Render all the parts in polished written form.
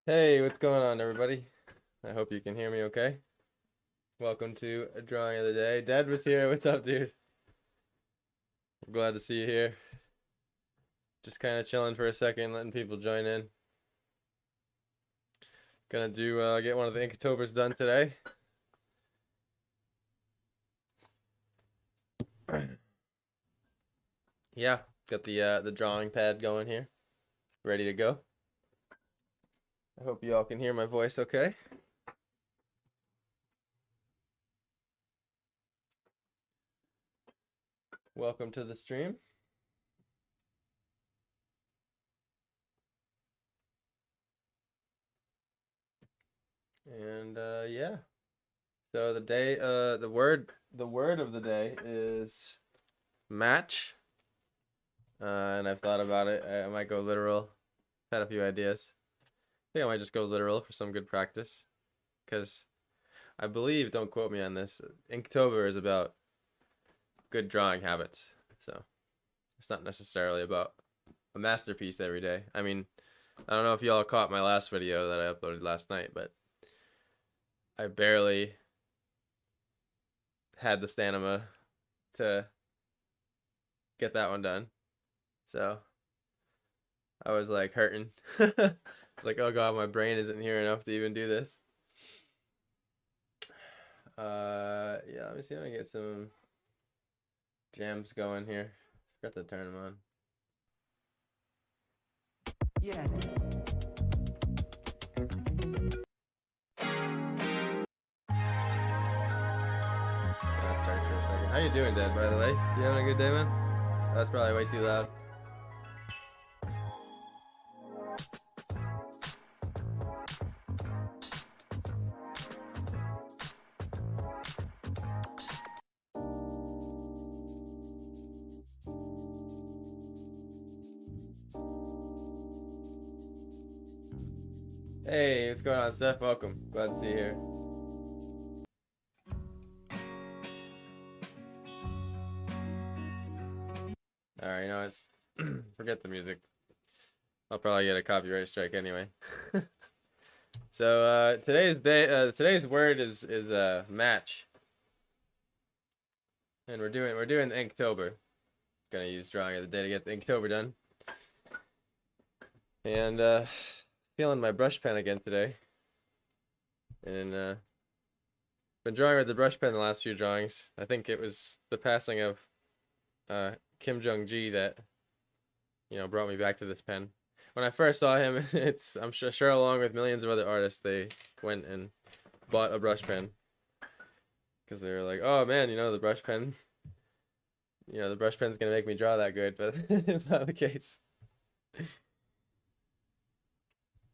Hey, what's going on, everybody? I hope you can hear me okay. Welcome to a drawing of the day. Dad was here. What's up, dude? I'm glad to see you here. Just kind of chilling for a second, letting people join in. Gonna get one of the Inktober's done today. Yeah, got the drawing pad going here, ready to go. I hope you all can hear my voice okay. Welcome to the stream. And yeah. So the word of the day is match. And I've thought about it. I might go literal. Had a few ideas. I think I might just go literal for some good practice. Because I believe, don't quote me on this, Inktober is about good drawing habits. So it's not necessarily about a masterpiece every day. I mean, I don't know if y'all caught my last video that I uploaded last night, but I barely had the stamina to get that one done. So I was like hurting. It's like, oh god, my brain isn't here enough to even do this. Yeah, let me see if I can get some jams going here. Forgot to turn them on. Yeah. Start for a second. How you doing, Dad, by the way? You having a good day, man? That's probably way too loud. Hey, what's going on, Steph? Welcome. Glad to see you here. Alright, you know, it's forget the music. I'll probably get a copyright strike anyway. So today's word is match. And we're doing Inktober. Gonna use drawing of the day to get the Inktober done. And feeling my brush pen again today. And been drawing with the brush pen the last few drawings. I think it was the passing of Kim Jong-ji that brought me back to this pen. When I first saw him, I'm sure along with millions of other artists, they went and bought a brush pen because they were like, oh man, the brush pen, the brush pen's gonna make me draw that good, but it's not the case.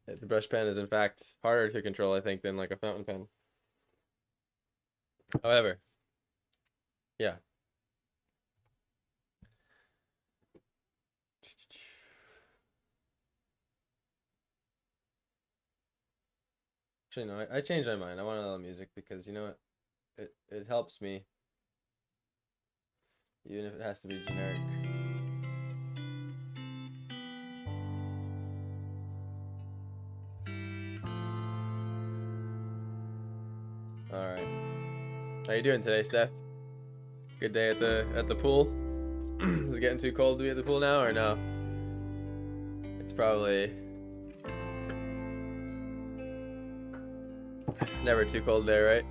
The brush pen is in fact harder to control, I think, than like a fountain pen. However, yeah. Actually, no, I changed my mind. I want a little music because you know what? It helps me, even if it has to be generic. All right. How you doing today, Steph? Good day at the pool. Is it getting too cold to be at the pool now, or no? It's probably never too cold there, right?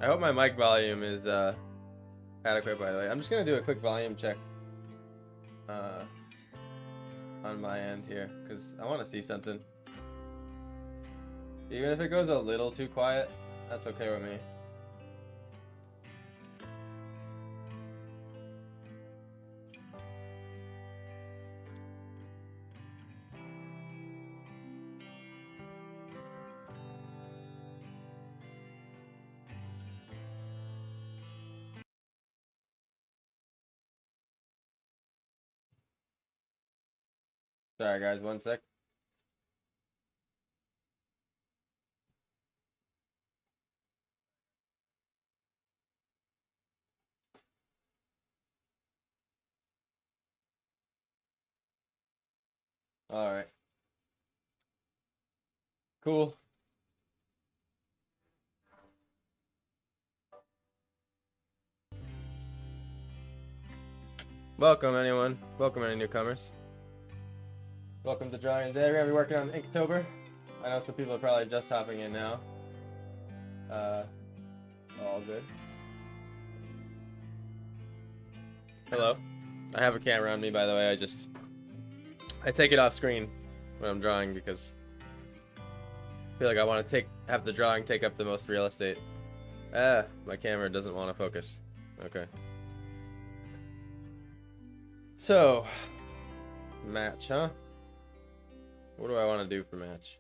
I hope my mic volume is adequate, by the way. I'm just gonna do a quick volume check uh, on my end here, because I want to see something. Even if it goes a little too quiet, that's okay with me. Sorry, guys, one sec. All right. Cool. Welcome, anyone. Welcome, any newcomers. Welcome to Drawing Today. We're going to be working on Inktober. I know some people are probably just hopping in now. All good. Hello. I have a camera on me, by the way. I take it off screen when I'm drawing because I feel like I want to have the drawing take up the most real estate. My camera doesn't want to focus. Okay. So, match, huh? What do I want to do for match?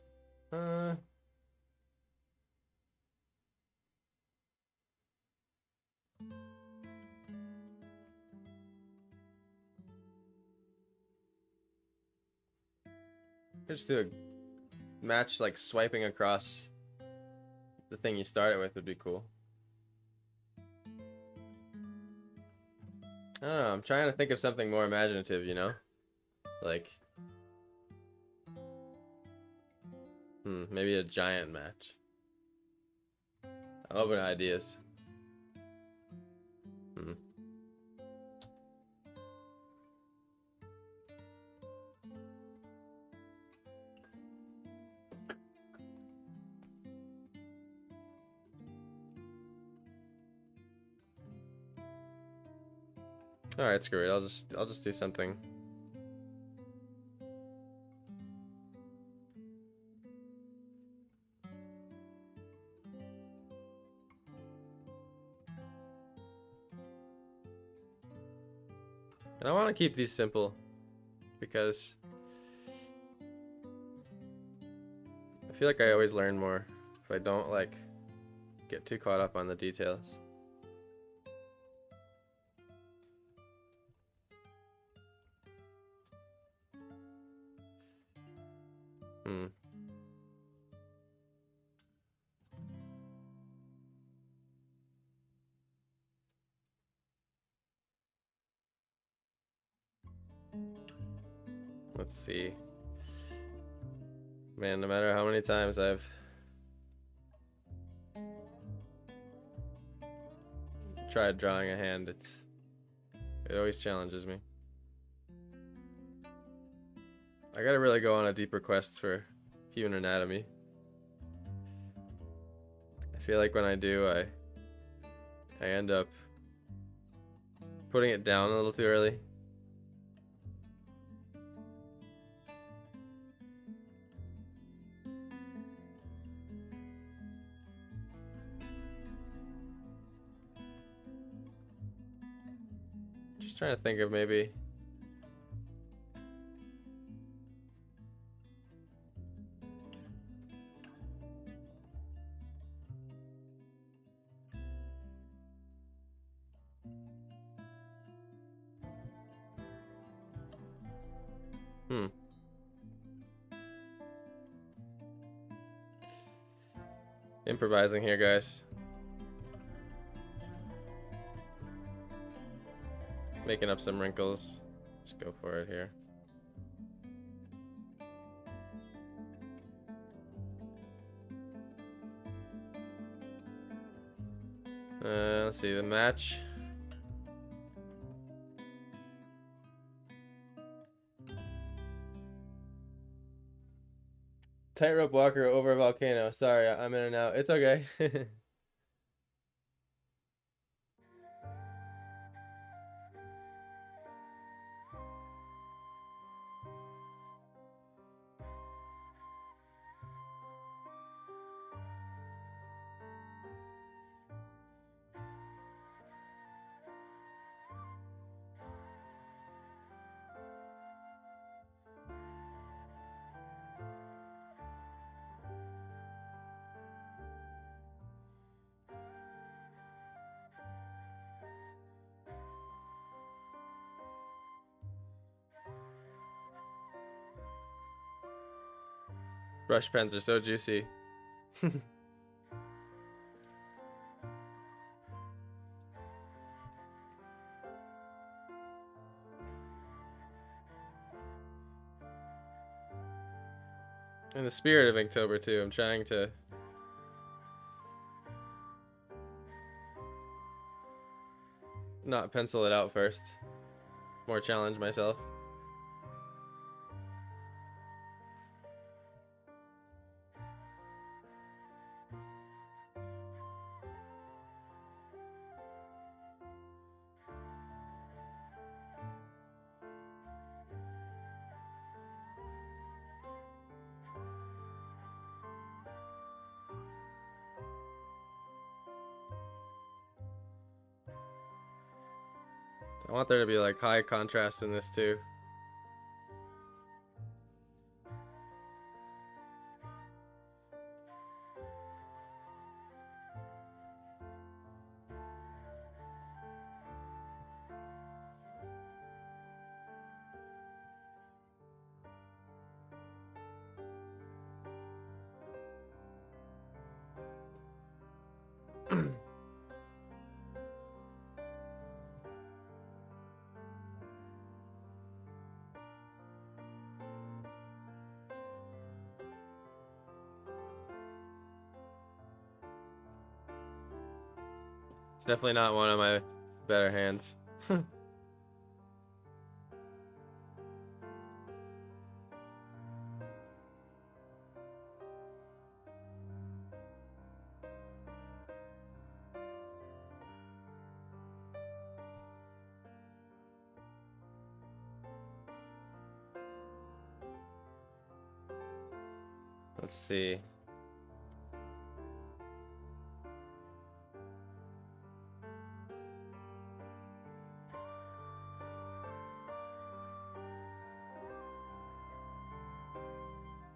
Just do a match, like swiping across the thing you started with would be cool. I don't know, I'm trying to think of something more imaginative, you know? Like, maybe a giant match. I'm open to ideas. All right, screw it. I'll just do something. And I want to keep these simple because I feel like I always learn more if I don't like get too caught up on the details. Let's see. Man, no matter how many times I've tried drawing a hand, it always challenges me. I gotta really go on a deeper quest for human anatomy. I feel like when I do, I end up putting it down a little too early. Just trying to think of maybe improvising here, guys. Making up some wrinkles. Let's go for it here. Let's see, the match. Tightrope walker over a volcano. Sorry, I'm in and out. It's okay. Brush pens are so juicy. In the spirit of Inktober too, I'm trying to not pencil it out first. More challenge myself. I want there to be like high contrast in this too. It's definitely not one of my better hands. Let's see.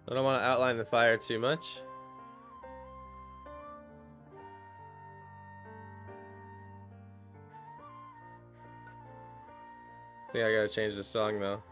I don't want to outline the fire too much. I think I gotta change the song though.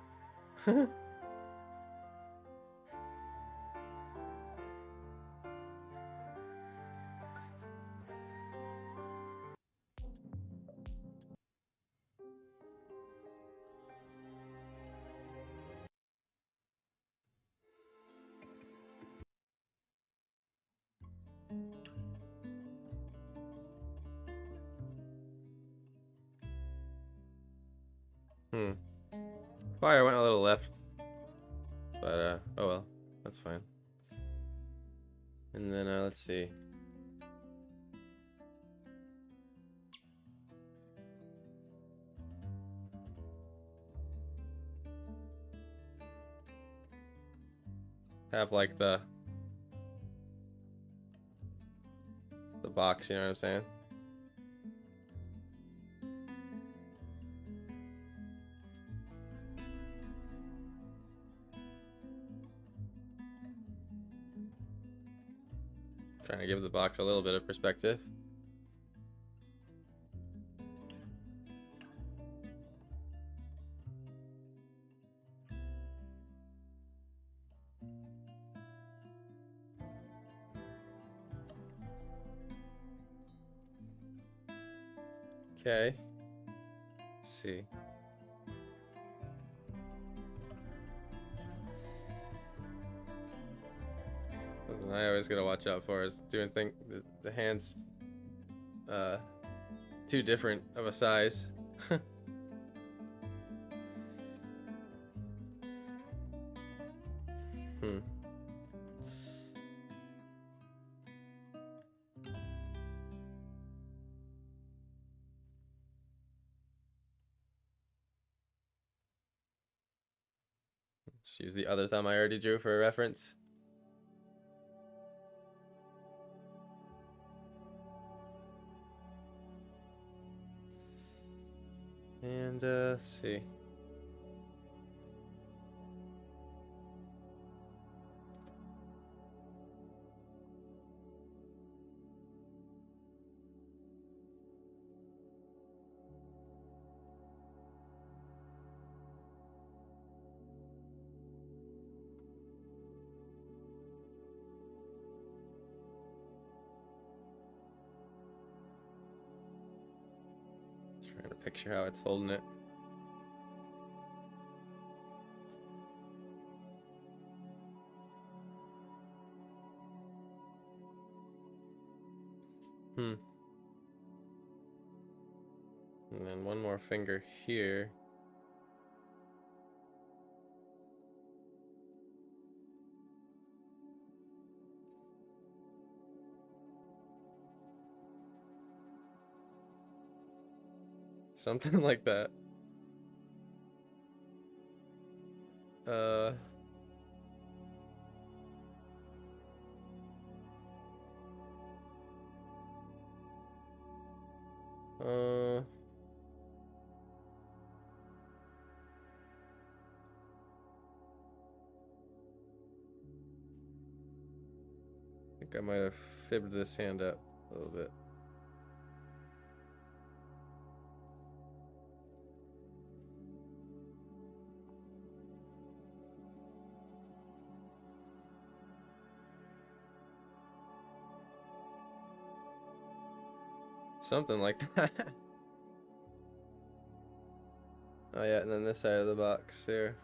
Fire went a little left. But, oh well. That's fine. And then, let's see. Have, like, the box, you know what I'm saying? Trying to give the box a little bit of perspective. Okay. Let's see. Something I always gotta watch out for is doing the hands too different of a size. Just use the other thumb I already drew for a reference. And let's see. Trying to picture how it's holding it. Hmm. And then one more finger here. Something like that. Uh, uh, I think I might have fibbed this hand up a little bit. Something like that. Oh yeah, and then this side of the box here.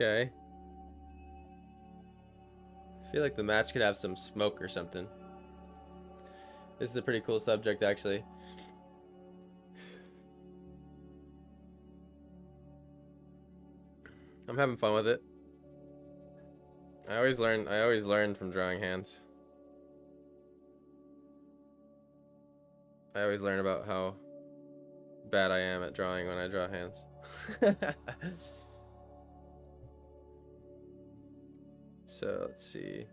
Okay. I feel like the match could have some smoke or something. This is a pretty cool subject, actually. I'm having fun with it. I always learn from drawing hands. I always learn about how bad I am at drawing when I draw hands. So, let's see.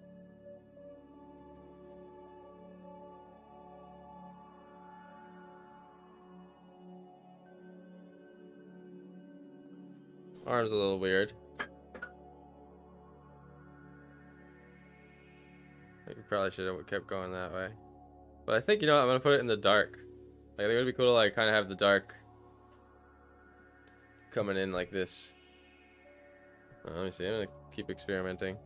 Arm's a little weird. I think we probably should have kept going that way. But I think, you know what, I'm gonna put it in the dark. Like, I think it would be cool to like kind of have the dark coming in like this. Let me see, I'm gonna keep experimenting.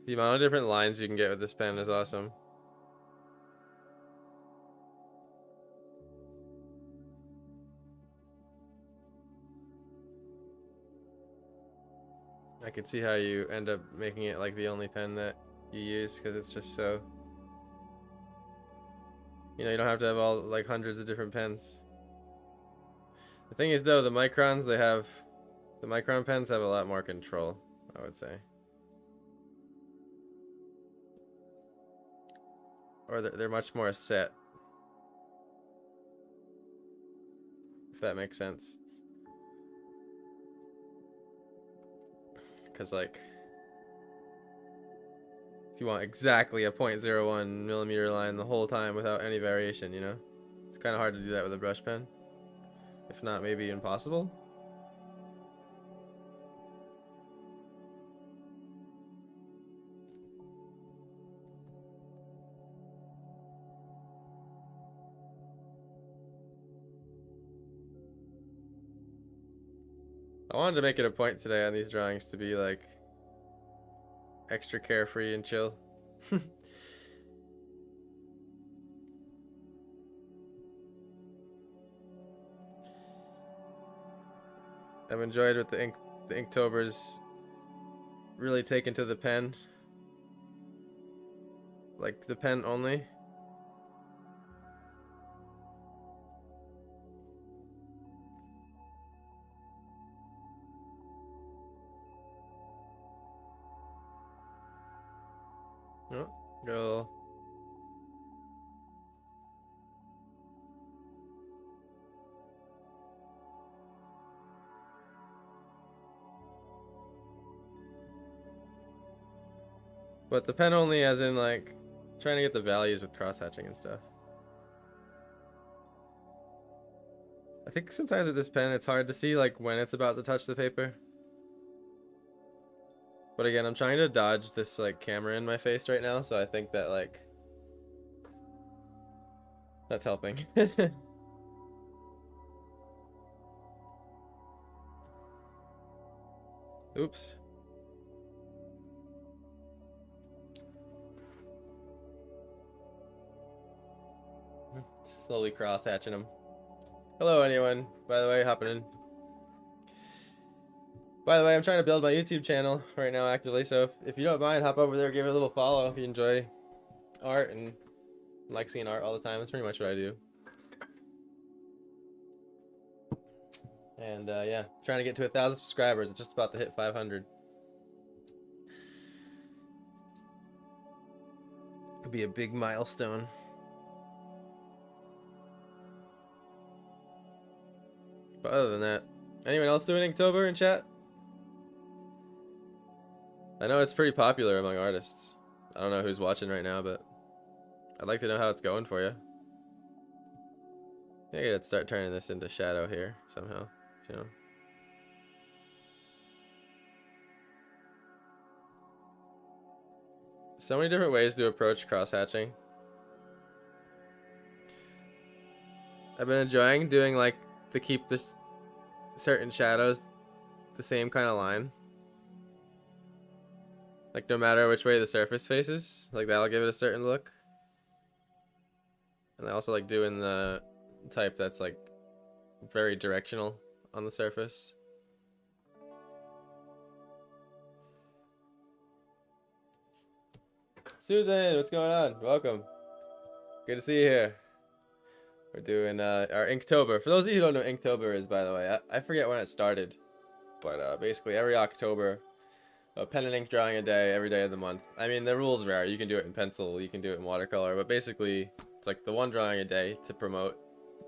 The amount of different lines you can get with this pen is awesome. I can see how you end up making it like the only pen that you use because it's just so, you know, you don't have to have all like hundreds of different pens. The thing is though, the micron pens have a lot more control, I would say. Or they're much more set, if that makes sense. Because like, if you want exactly a 0.01 millimeter line the whole time without any variation, you know, it's kind of hard to do that with a brush pen, if not maybe impossible. I wanted to make it a point today on these drawings to be like extra carefree and chill. I've enjoyed with the Inktobers really taken to the pen. Like the pen only. Oh, go. But the pen only as in like trying to get the values with cross hatching and stuff. I think sometimes with this pen it's hard to see like when it's about to touch the paper. But again, I'm trying to dodge this like camera in my face right now, so I think that like that's helping. Oops. Slowly cross hatching them. Hello, anyone. By the way, hopping in. By the way, I'm trying to build my YouTube channel right now actively, so if you don't mind, hop over there, give it a little follow if you enjoy art and like seeing art all the time. That's pretty much what I do. And yeah, trying to get to 1,000 subscribers. It's just about to hit 500. It'd be a big milestone. But other than that, anyone else doing Inktober in chat? I know it's pretty popular among artists. I don't know who's watching right now, but I'd like to know how it's going for you. I gotta start turning this into shadow here somehow, you know. So many different ways to approach cross-hatching. I've been enjoying doing like to keep this certain shadows the same kind of line. Like no matter which way the surface faces, like that'll give it a certain look. And I also like doing the type that's like very directional on the surface. Susan, what's going on? Welcome. Good to see you here. We're doing our Inktober. For those of you who don't know what Inktober is, by the way, I forget when it started. But basically every October, pen and ink drawing a day, every day of the month. I mean, the rules vary. You can do it in pencil, you can do it in watercolor, but basically it's like the one drawing a day to promote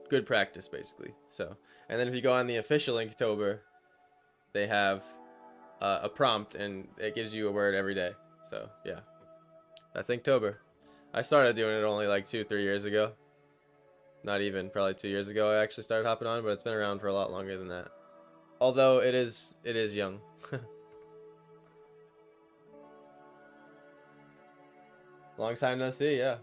good practice, basically. So, and then if you go on the official Inktober, they have a prompt and it gives you a word every day. So yeah, that's Inktober. I started doing it only like 2-3 years ago. Not even, probably 2 years ago I actually started hopping on, but it's been around for a lot longer than that. Although it is young. Long time no see, yeah.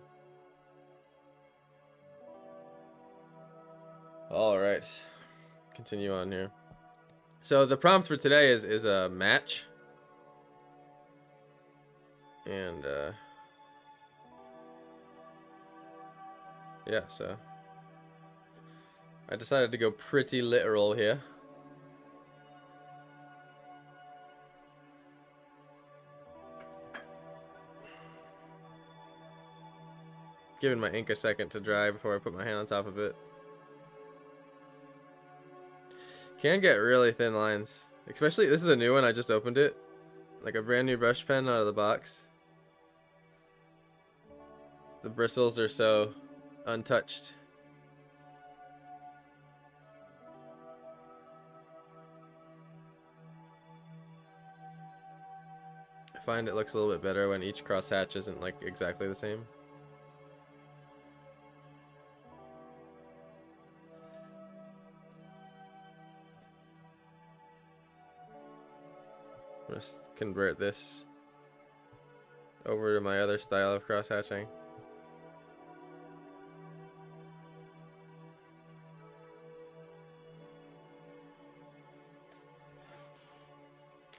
All right, continue on here. So the prompt for today is a match, and yeah, so I decided to go pretty literal here. Giving my ink a second to dry before I put my hand on top of it. Can get really thin lines, especially this is a new one. I just opened it, like a brand new brush pen out of the box. The bristles are so untouched. I find it looks a little bit better when each cross hatch isn't like exactly the same. Just convert this over to my other style of cross hatching.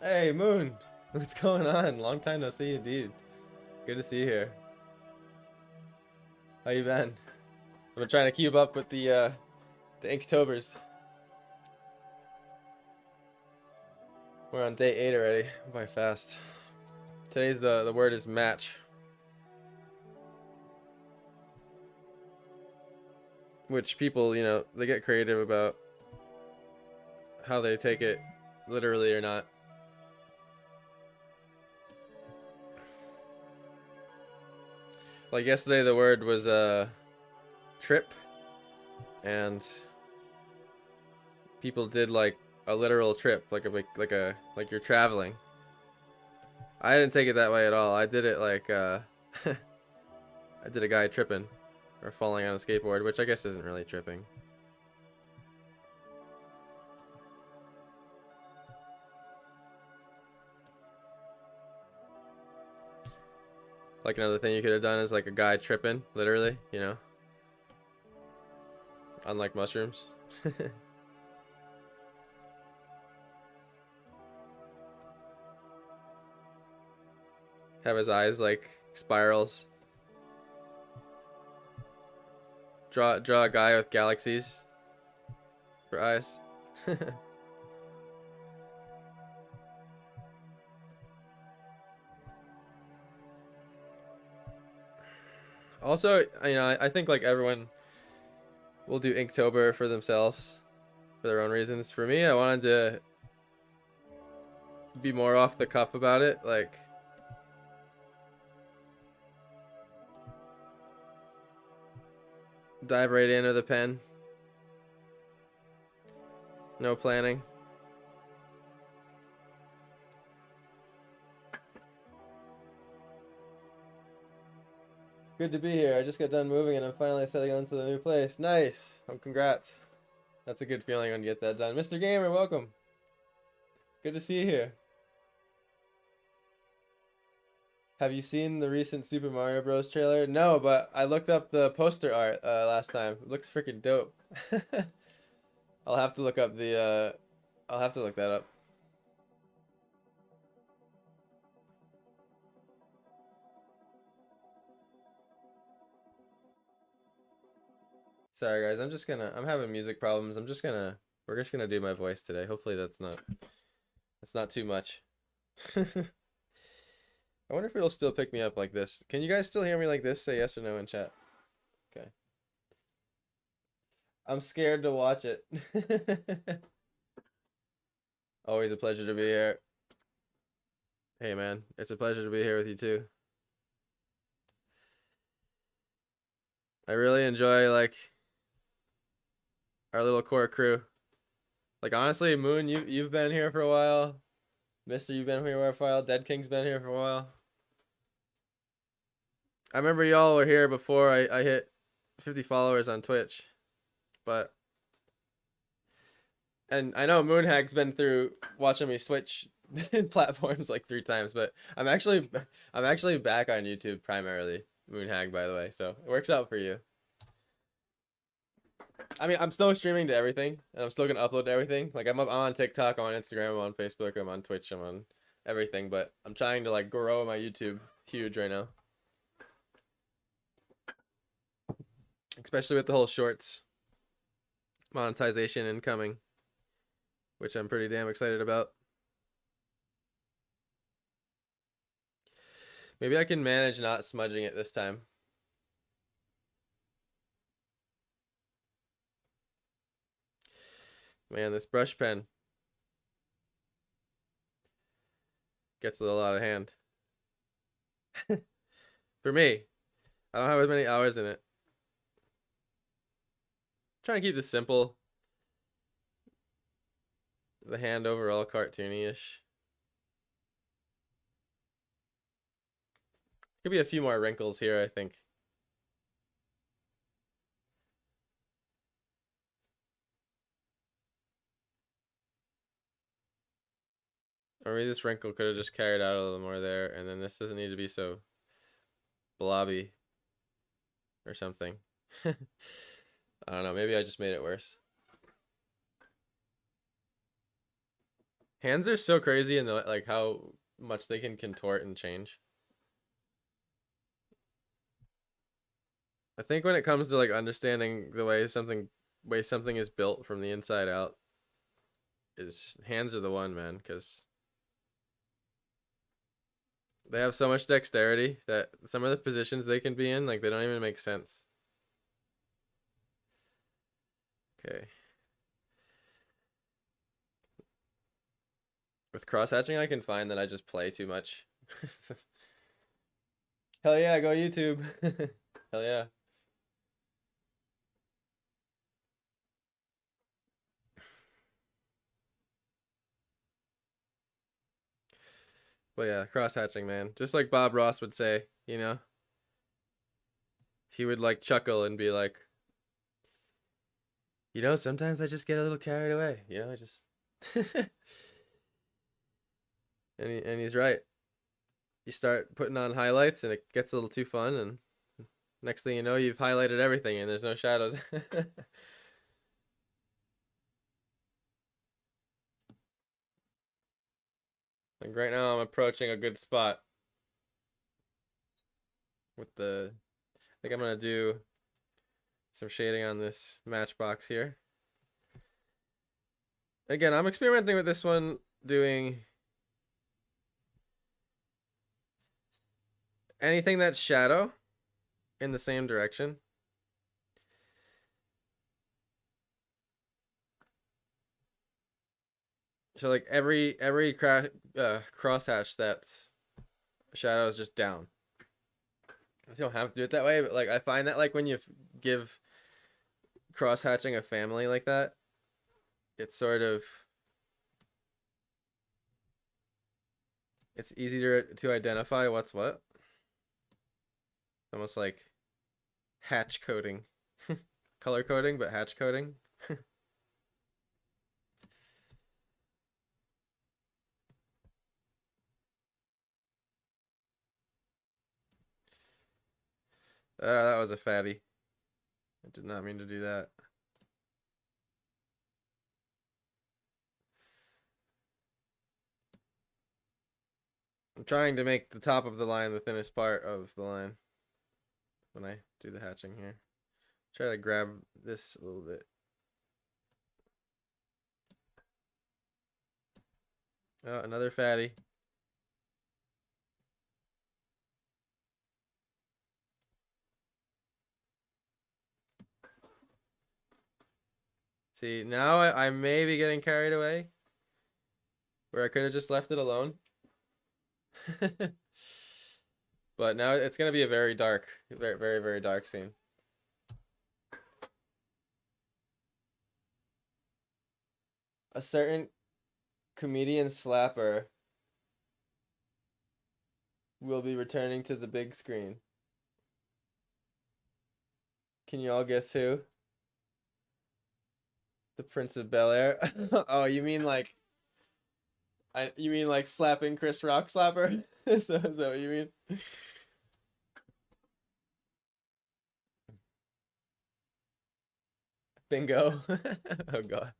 Hey Moon, what's going on? Long time no see indeed. Good to see you here. How you been? I've been trying to keep up with the Inktobers. We're on day 8 already. By fast. Today's the word is match, which people, you know, they get creative about how they take it literally or not. Like yesterday, the word was trip, and people did like a literal trip, like you're traveling. I didn't take it that way at all. I did it like I did a guy tripping or falling on a skateboard, which I guess isn't really tripping. Like another thing you could have done is like a guy tripping, literally, you know, unlike mushrooms. Have his eyes like spirals. Draw a guy with galaxies for eyes. Also, you know, I think like everyone will do Inktober for themselves, for their own reasons. For me, I wanted to be more off the cuff about it, like dive right into the pen. No planning. Good to be here. I just got done moving and I'm finally settling into the new place. Nice. Oh, congrats. That's a good feeling when you get that done. Mr. Gamer, welcome. Good to see you here. Have you seen the recent Super Mario Bros. Trailer? No, but I looked up the poster art last time. It looks freaking dope. I'll have to look up the I'll have to look that up. Sorry guys, I'm having music problems. We're just gonna do my voice today. Hopefully that's not too much. I wonder if it'll still pick me up like this. Can you guys still hear me like this? Say yes or no in chat. Okay. I'm scared to watch it. Always a pleasure to be here. Hey man, it's a pleasure to be here with you too. I really enjoy like our little core crew. Like honestly, Moon, you've been here for a while. Mister, you've been here for a while. Dead King's been here for a while. I remember y'all were here before I hit 50 followers on Twitch. But and I know Moonhag's been through watching me switch platforms like 3 times, but I'm actually back on YouTube primarily. Moonhag, by the way, so it works out for you. I mean, I'm still streaming to everything, and I'm still gonna upload to everything. Like I'm on TikTok, I'm on Instagram, I'm on Facebook, I'm on Twitch, I'm on everything. But I'm trying to like grow my YouTube huge right now, especially with the whole shorts monetization incoming, which I'm pretty damn excited about. Maybe I can manage not smudging it this time. Man, this brush pen gets a little out of hand. For me, I don't have as many hours in it. Trying to keep this simple. The hand overall cartoony-ish. Could be a few more wrinkles here, I think. Or maybe this wrinkle could have just carried out a little more there, and then this doesn't need to be so blobby or something. I don't know, maybe I just made it worse. Hands are so crazy in the like how much they can contort and change. I think when it comes to like understanding the way something is built from the inside out, is hands are the one, man, because they have so much dexterity that some of the positions they can be in, like they don't even make sense. Okay. With cross hatching, I can find that I just play too much. Hell yeah, go YouTube. Hell yeah. But yeah, cross hatching, man. Just like Bob Ross would say, you know, he would like chuckle and be like, you know, sometimes I just get a little carried away. You know, I just and he's right. You start putting on highlights and it gets a little too fun, and next thing you know, you've highlighted everything and there's no shadows. Like right now, I'm approaching a good spot with the. I think I'm gonna do some shading on this matchbox here. Again, I'm experimenting with this one, doing anything that's shadow in the same direction. So like every crosshatch that's shadow is just down. You don't have to do it that way, but like I find that like when you give crosshatching a family like that, it's sort of it's easier to identify what's what. Almost like hatch coding. Color coding, but hatch coding. That was a fatty. I did not mean to do that. I'm trying to make the top of the line the thinnest part of the line when I do the hatching here. Try to grab this a little bit. Oh, another fatty. See, now I may be getting carried away, where I could have just left it alone. But now it's going to be a very dark, very, very, very dark scene. A certain comedian slapper will be returning to the big screen. Can you all guess who? The Prince of Bel-Air. Oh, you mean like you mean like slapping Chris Rock slapper? Is that what you mean? Bingo. Oh god.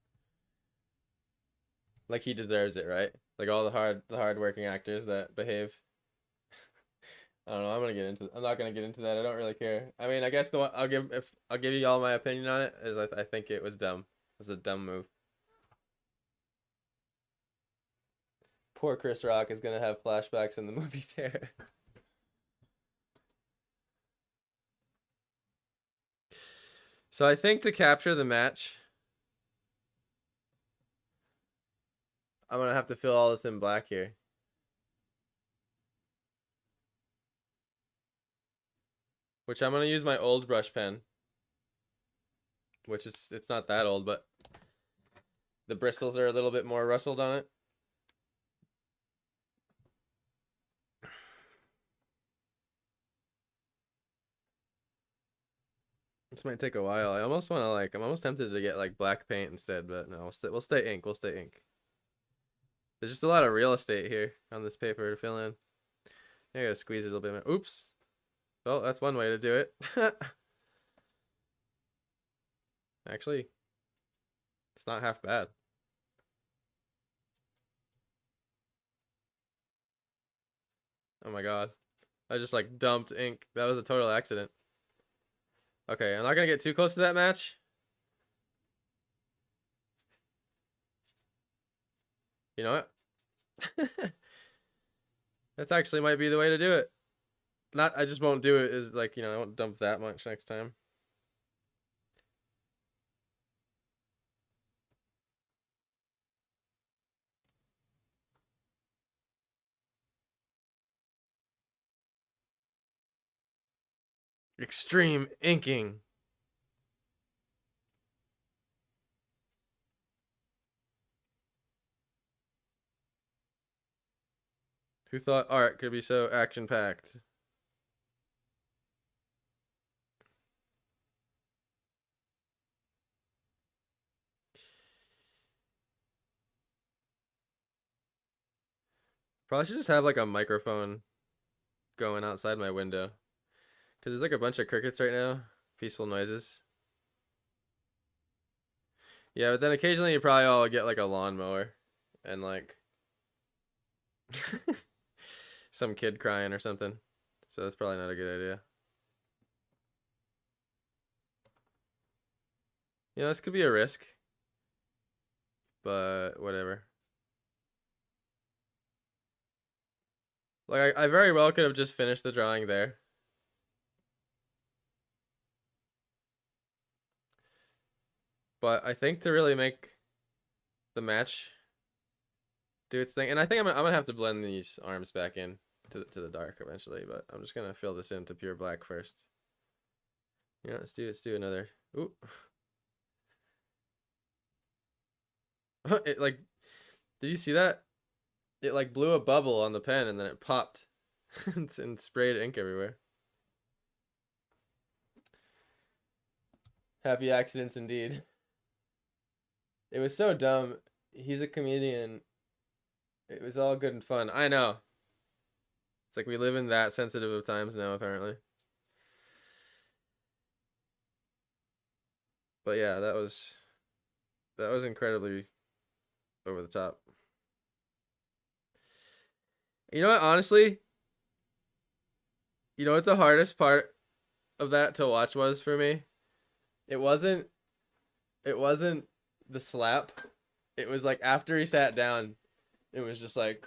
Like he deserves it, right? Like all the hard working actors that behave. I don't know. I'm not gonna get into that. I don't really care. I mean, I guess the one I'll give you all my opinion on it is I think it was dumb. It was a dumb move. Poor Chris Rock is gonna have flashbacks in the movie theater. So I think to capture the match, I'm gonna have to fill all this in black here. Which I'm gonna use my old brush pen. Which is it's not that old, but the bristles are a little bit more rustled on it. This might take a while. I almost want to like. I'm almost tempted to get like black paint instead, but no. We'll stay ink. We'll stay ink. There's just a lot of real estate here on this paper to fill in. I gotta squeeze it a little bit more. Oops. Well, that's one way to do it. Actually, it's not half bad. Oh my god. I just like dumped ink. That was a total accident. Okay, I'm not gonna get too close to that match. You know what? That's actually might be the way to do it. Not, I just won't do it is like, you know, I won't dump that much next time. Extreme inking. Who thought art could be so action packed? Probably should just have like a microphone going outside my window. Because there's like a bunch of crickets right now. Peaceful noises. Yeah, but then occasionally you probably all get like a lawnmower and like some kid crying or something. So that's probably not a good idea. You know, this could be a risk, but whatever. Like, I very well could have just finished the drawing there. But I think to really make the match do its thing, and I think I'm gonna have to blend these arms back in to the dark eventually, but I'm just gonna fill this into pure black first. Yeah, let's do another. Ooh. It like, did you see that? It like blew a bubble on the pen and then it popped and sprayed ink everywhere. Happy accidents indeed. It was so dumb. He's a comedian. It was all good and fun. I know. It's like we live in that sensitive of times now, apparently. But yeah, that was incredibly over the top. You know what? Honestly, you know what the hardest part of that to watch was for me? It wasn't. It wasn't the slap. It was like after he sat down, it was just like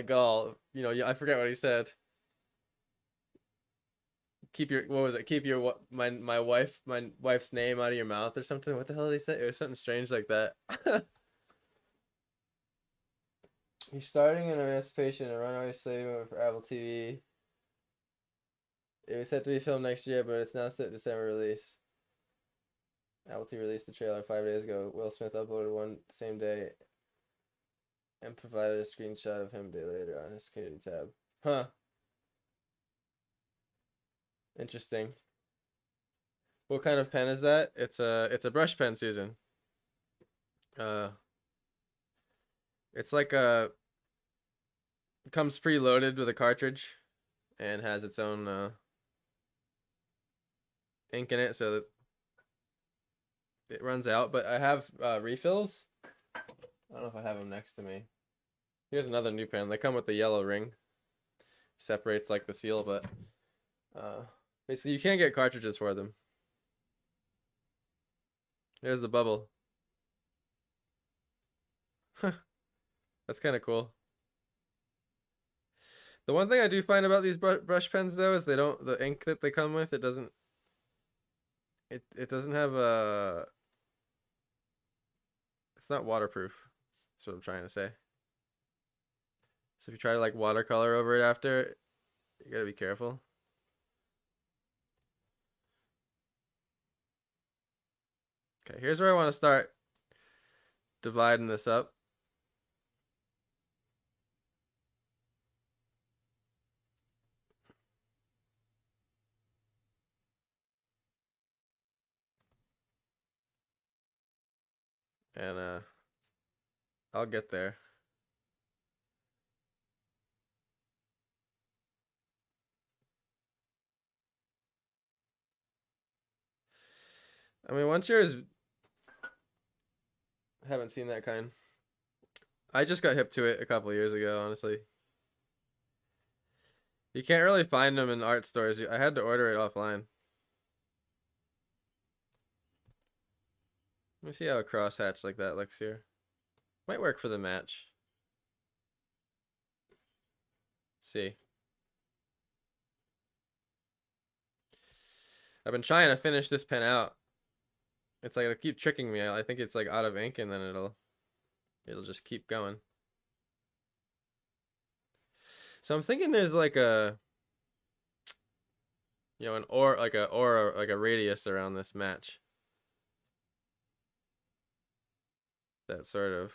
all you know. I forget what he said. Keep your what was it? Keep your my wife's name out of your mouth or something. What the hell did he say? It was something strange like that. He's starting an emancipation, a runaway slave movement for Apple TV. It was set to be filmed next year, but it's now set December release. Apple TV released the trailer 5 days ago. Will Smith uploaded one same day and provided a screenshot of him a day later on his community tab. Huh. Interesting. What kind of pen is that? It's a brush pen, Susan. Uh, it's like a it comes preloaded with a cartridge and has its own ink in it, so that it runs out. But I have refills. I don't know if I have them next to me. Here's another new pen. They come with the yellow ring. Separates like the seal, but basically you can't get cartridges for them. There's the bubble. That's kind of cool. The one thing I do find about these brush pens though is the ink that they come with, it doesn't have a it's not waterproof. That's what I'm trying to say. So if you try to like watercolor over it after, you gotta be careful. Okay, here's where I want to start dividing this up. And I'll get there. I mean, once yours, I haven't seen that kind. I just got hip to it a couple years ago, honestly. You can't really find them in art stores. I had to order it offline. Let me see how a crosshatch like that looks here. Might work for the match. Let's see. I've been trying to finish this pen out. It's like it'll keep tricking me. I think it's like out of ink and then it'll just keep going. So I'm thinking there's like You know, an or like a radius around this match. That sort of.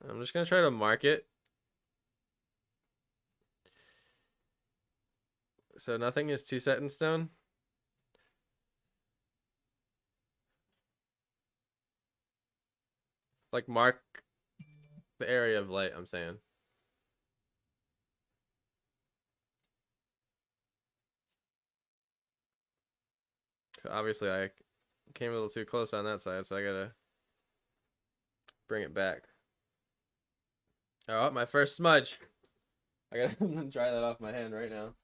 I'm just gonna try to mark it. So nothing is too set in stone. Like mark the area of light, I'm saying. Obviously, I came a little too close on that side, so I gotta bring it back. Oh, my first smudge. I gotta dry that off my hand right now.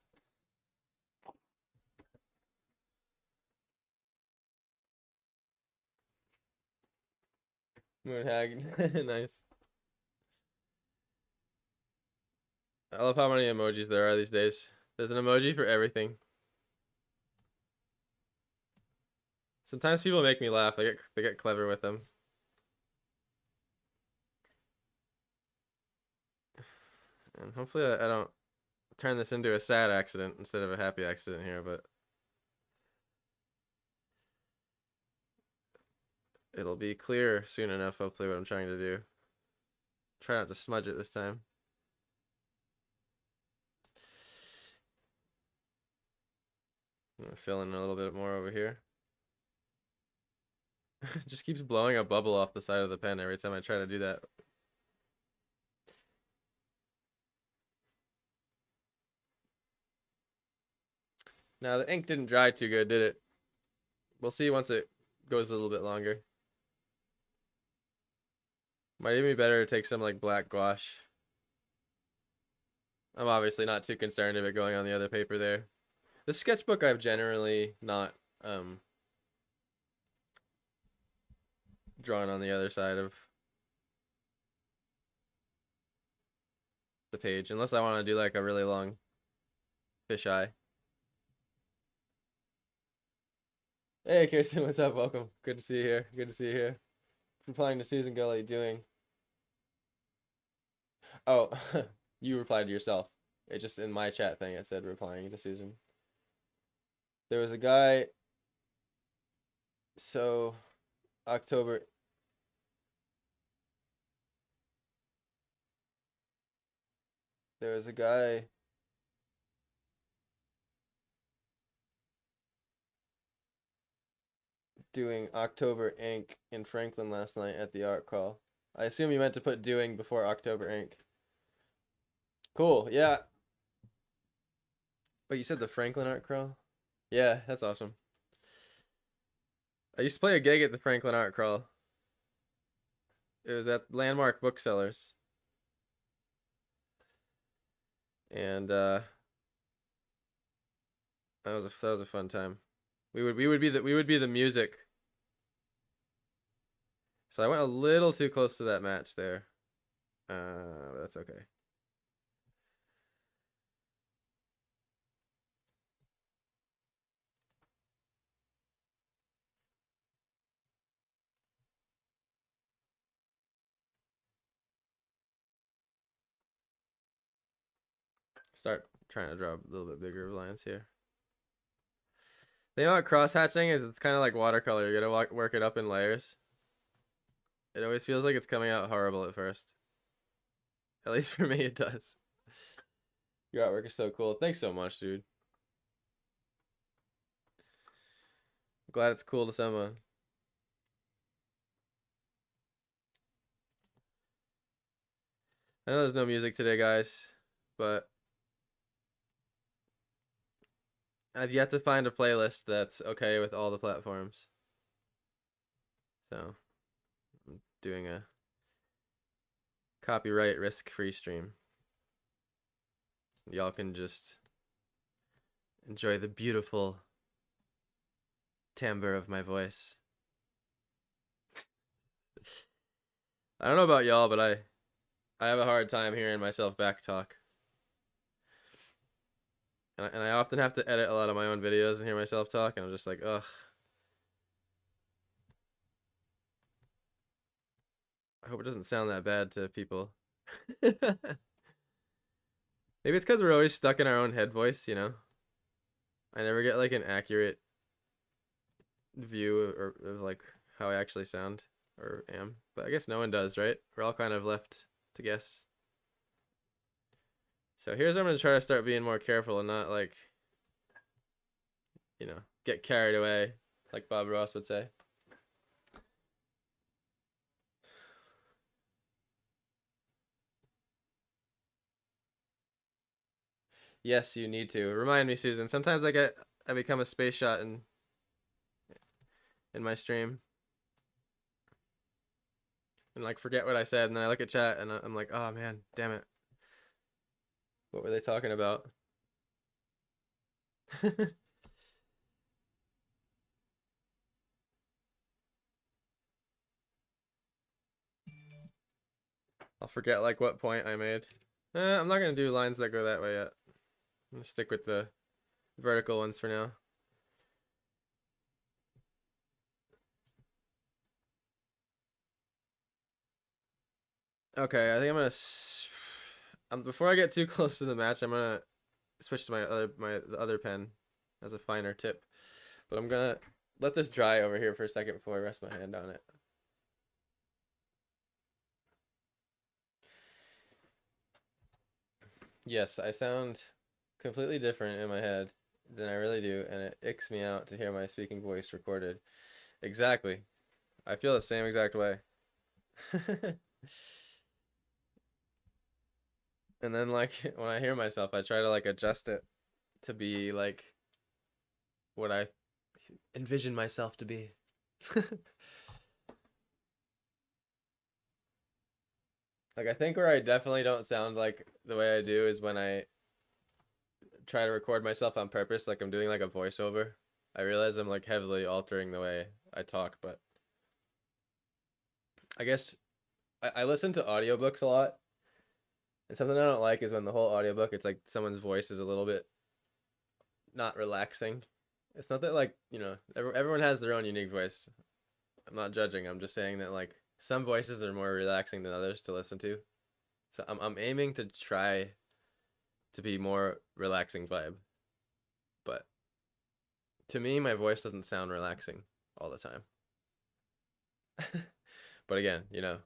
Moonhag. Nice. I love how many emojis there are these days. There's an emoji for everything. Sometimes people make me laugh. They get clever with them. And hopefully I don't turn this into a sad accident instead of a happy accident here, but it'll be clear soon enough, hopefully, what I'm trying to do. Try not to smudge it this time. I'm gonna fill in a little bit more over here. It just keeps blowing a bubble off the side of the pen every time I try to do that. Now, the ink didn't dry too good, did it? We'll see once it goes a little bit longer. Might even be better to take some like black gouache. I'm obviously not too concerned of it going on the other paper there. The sketchbook I've generally not drawn on the other side of the page, unless I want to do like a really long fisheye. Hey Kirsten, what's up? Welcome. Good to see you here. Good to see you here. Replying to Susan Gully, doing. Oh, you replied to yourself. It just in my chat thing it said replying to Susan. There was a guy. So, October. There was a guy. Doing October ink in Franklin last night at the art crawl. I assume you meant to put doing before October ink. Cool, yeah. But you said the Franklin art crawl? Yeah, that's awesome. I used to play a gig at the Franklin art crawl. It was at Landmark Booksellers. And that was a fun time. We would be the music. So I went a little too close to that match there. But that's okay. Start trying to draw a little bit bigger lines here. You know what cross hatching is? It's kind of like watercolor. You gotta work it up in layers. It always feels like it's coming out horrible at first. At least for me, it does. Your artwork is so cool. Thanks so much, dude. I'm glad it's cool to someone. I know there's no music today, guys, but I've yet to find a playlist that's okay with all the platforms. So, I'm doing a copyright risk-free stream. Y'all can just enjoy the beautiful timbre of my voice. I don't know about y'all, but I have a hard time hearing myself back talk. And I often have to edit a lot of my own videos and hear myself talk, and I'm just like, ugh. I hope it doesn't sound that bad to people. Maybe it's because we're always stuck in our own head voice, you know? I never get like an accurate view of like how I actually sound or am. But I guess no one does, right? We're all kind of left to guess. So here's where I'm gonna try to start being more careful and not like, you know, get carried away, like Bob Ross would say. Yes, you need to. Remind me, Susan. Sometimes I become a space shot in my stream and like forget what I said, and then I look at chat and I'm like, oh man, damn it. What were they talking about? I'll forget like what point I made. I'm not gonna do lines that go that way yet. I'm gonna stick with the vertical ones for now. Okay, I think before I get too close to the match, I'm gonna switch to the other pen as a finer tip. But I'm gonna let this dry over here for a second before I rest my hand on it. Yes, I sound completely different in my head than I really do, and it icks me out to hear my speaking voice recorded. Exactly. I feel the same exact way. And then like when I hear myself, I try to like adjust it to be like what I envision myself to be. Like I think where I definitely don't sound like the way I do is when I try to record myself on purpose, like I'm doing like a voiceover. I realize I'm like heavily altering the way I talk, but I guess I listen to audiobooks a lot. And something I don't like is when the whole audiobook, it's like someone's voice is a little bit not relaxing. It's not that like, you know, everyone has their own unique voice. I'm not judging. I'm just saying that like some voices are more relaxing than others to listen to. So I'm aiming to try to be more relaxing vibe. But to me, my voice doesn't sound relaxing all the time. But again, you know,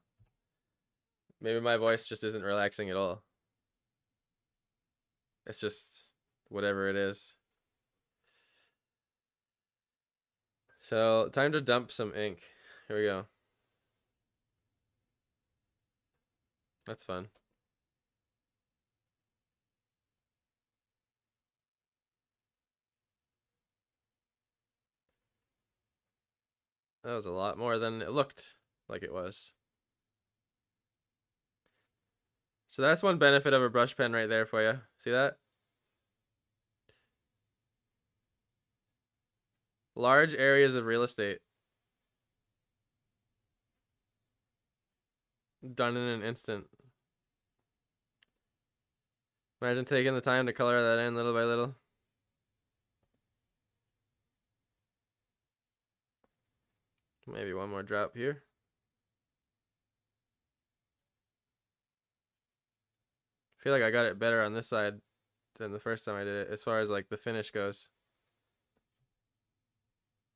maybe my voice just isn't relaxing at all. It's just whatever it is. So time to dump some ink. Here we go. That's fun. That was a lot more than it looked like it was. So that's one benefit of a brush pen right there for you. See that? Large areas of real estate. Done in an instant. Imagine taking the time to color that in little by little. Maybe one more drop here. I feel like I got it better on this side than the first time I did it as far as like the finish goes.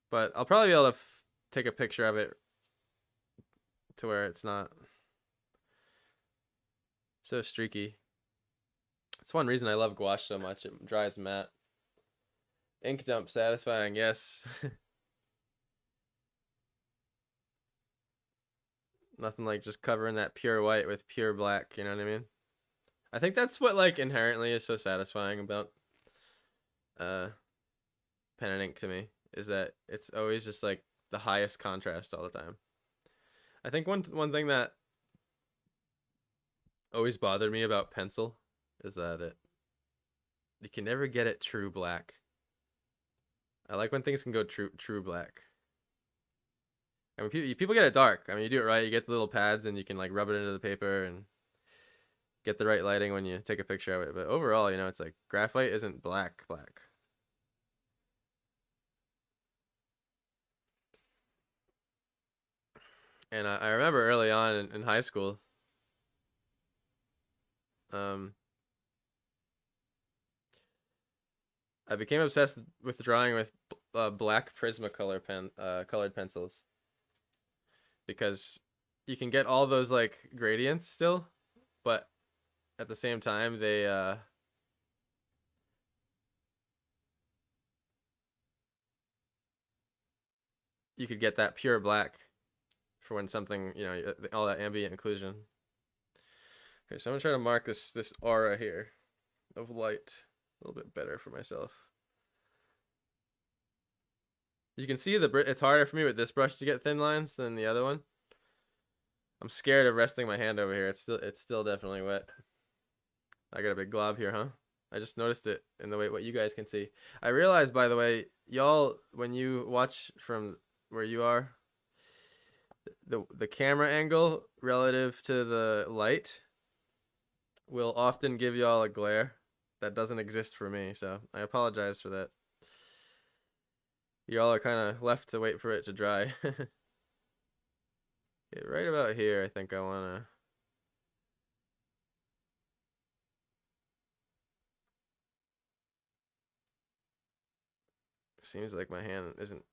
But I'll probably be able to take a picture of it to where it's not so streaky. That's one reason I love gouache so much. It dries matte. Ink dump satisfying, yes. Nothing like just covering that pure white with pure black, you know what I mean? I think that's what like inherently is so satisfying about pen and ink to me, is that it's always just like the highest contrast all the time. I think one thing that always bothered me about pencil is that you can never get it true black. I like when things can go true black. I mean, people get it dark. I mean, you do it right. You get the little pads and you can like rub it into the paper and get the right lighting when you take a picture of it. But overall, you know, it's like graphite isn't black. And I remember early on in high school, um, I became obsessed with drawing with black Prismacolor colored pencils because you can get all those like gradients still, but at the same time you could get that pure black for when something, all that ambient occlusion. Okay, so I'm gonna try to mark this aura here of light a little bit better for myself. You can see it's harder for me with this brush to get thin lines than the other one. I'm scared of resting my hand over here. It's still definitely wet. I got a big glob here, huh? I just noticed it in the way what you guys can see. I realized, by the way, y'all, when you watch from where you are, the camera angle relative to the light will often give y'all a glare that doesn't exist for me. So I apologize for that. Y'all are kind of left to wait for it to dry. Okay, right about here, I think I wanna. Seems like my hand isn't.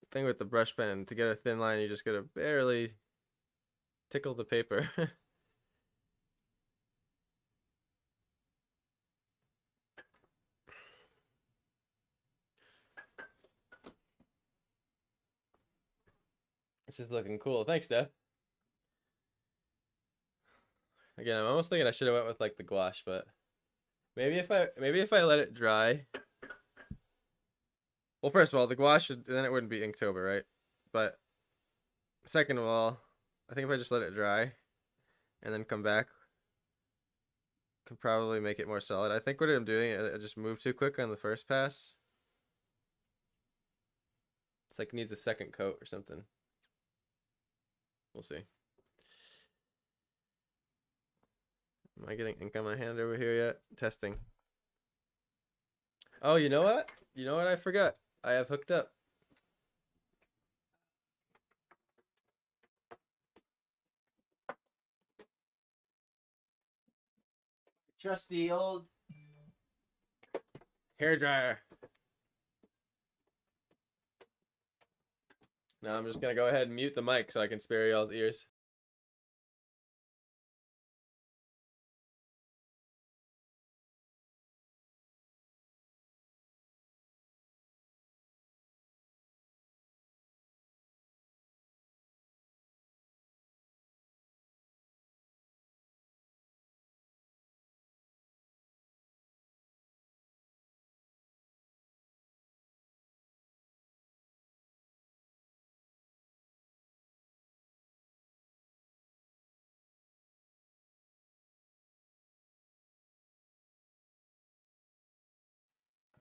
Thing with the brush pen, to get a thin line, you just gotta barely tickle the paper. This is looking cool. Thanks, Steph. Again, I'm almost thinking I should have went with like the gouache, but maybe if I let it dry. Well, first of all, the gouache then it wouldn't be Inktober, right? But second of all, I think if I just let it dry and then come back, can probably make it more solid. I think what I'm doing, I just moved too quick on the first pass. It's like it needs a second coat or something. We'll see. Am I getting ink on my hand over here yet? Testing. Oh, you know what? You know what I forgot? I have hooked up. Trusty old hair dryer. Now I'm just gonna go ahead and mute the mic so I can spare y'all's ears.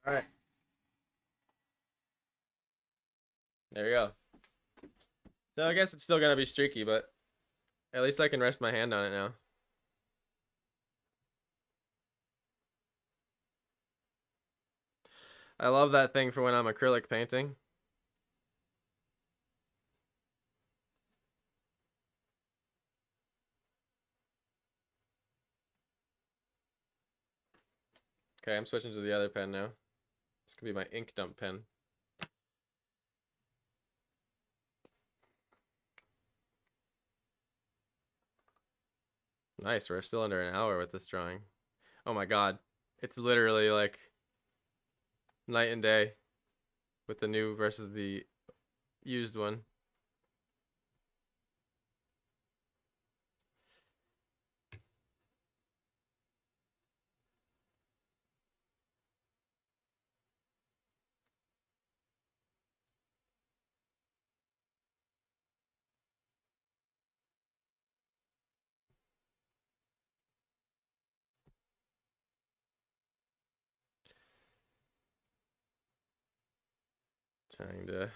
All right, there we go. So I guess it's still gonna be streaky, but at least I can rest my hand on it now. I love that thing for when I'm acrylic painting. Okay, I'm switching to the other pen now. This could be my ink dump pen. Nice, we're still under an hour with this drawing. Oh my god. It's literally like night and day with the new versus the used one. Trying to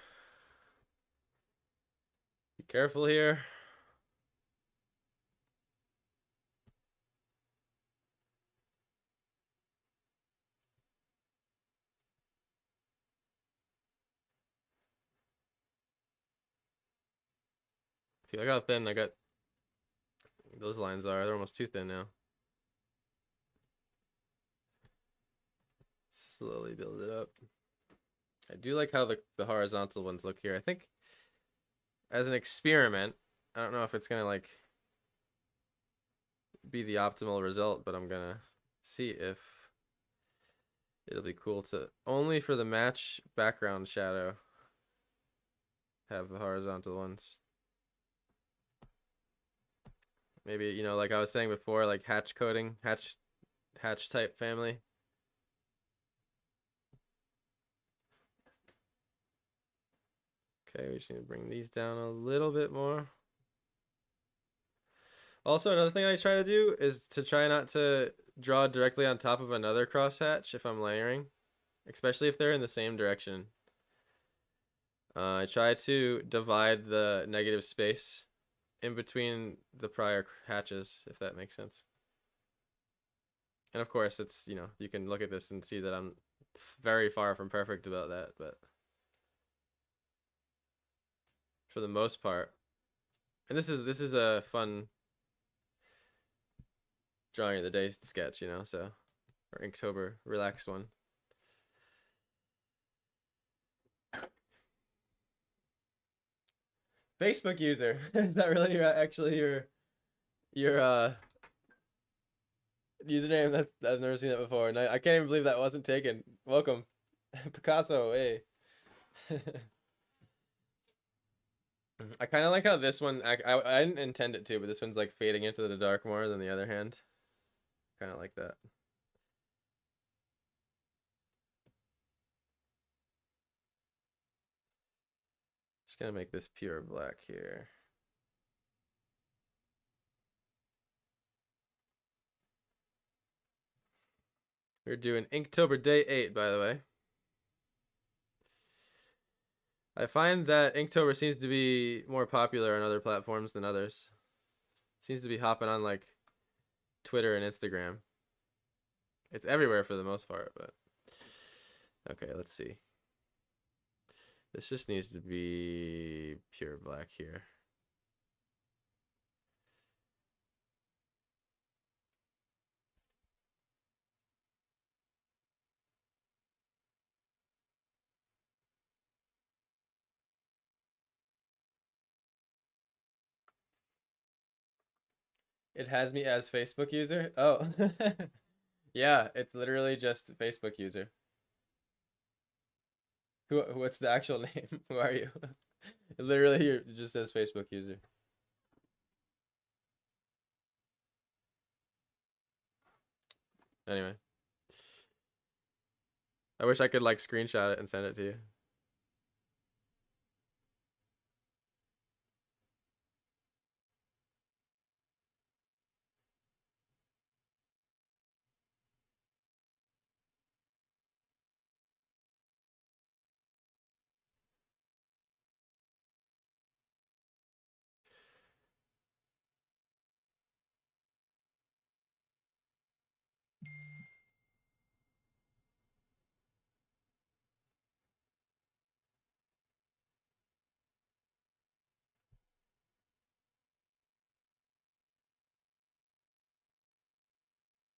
be careful here. See, look how thin I got those lines are. They're almost too thin now. Slowly build it up. I do like how the horizontal ones look here. I think as an experiment, I don't know if it's gonna like be the optimal result, but I'm gonna see if it'll be cool to only for the match background shadow have the horizontal ones. Maybe, you know, like I was saying before, like hatch coding, hatch type family. Okay, we just need to bring these down a little bit more. Also, another thing I try to do is to try not to draw directly on top of another crosshatch if I'm layering, especially if they're in the same direction. I try to divide the negative space in between the prior hatches, if that makes sense. And of course, it's, you know, you can look at this and see that I'm very far from perfect about that, but for the most part, and this is a fun drawing of the day sketch, you know, so, or Inktober relaxed one. Facebook user. Is that really your actually your username? That's I've never seen that before, and I can't even believe that wasn't taken. Welcome, Picasso. Hey. I kind of like how this one. I didn't intend it to, but this one's like fading into the dark more than the other hand. Kind of like that. Just gonna make this pure black here. We're doing Inktober Day 8, by the way. I find that Inktober seems to be more popular on other platforms than others. Seems to be hopping on like Twitter and Instagram. It's everywhere for the most part, but okay, let's see. This just needs to be pure black here. It has me as Facebook user. Oh. Yeah, it's literally just Facebook user. What's the actual name? Who are you? Literally here it just says Facebook user. Anyway. I wish I could like screenshot it and send it to you.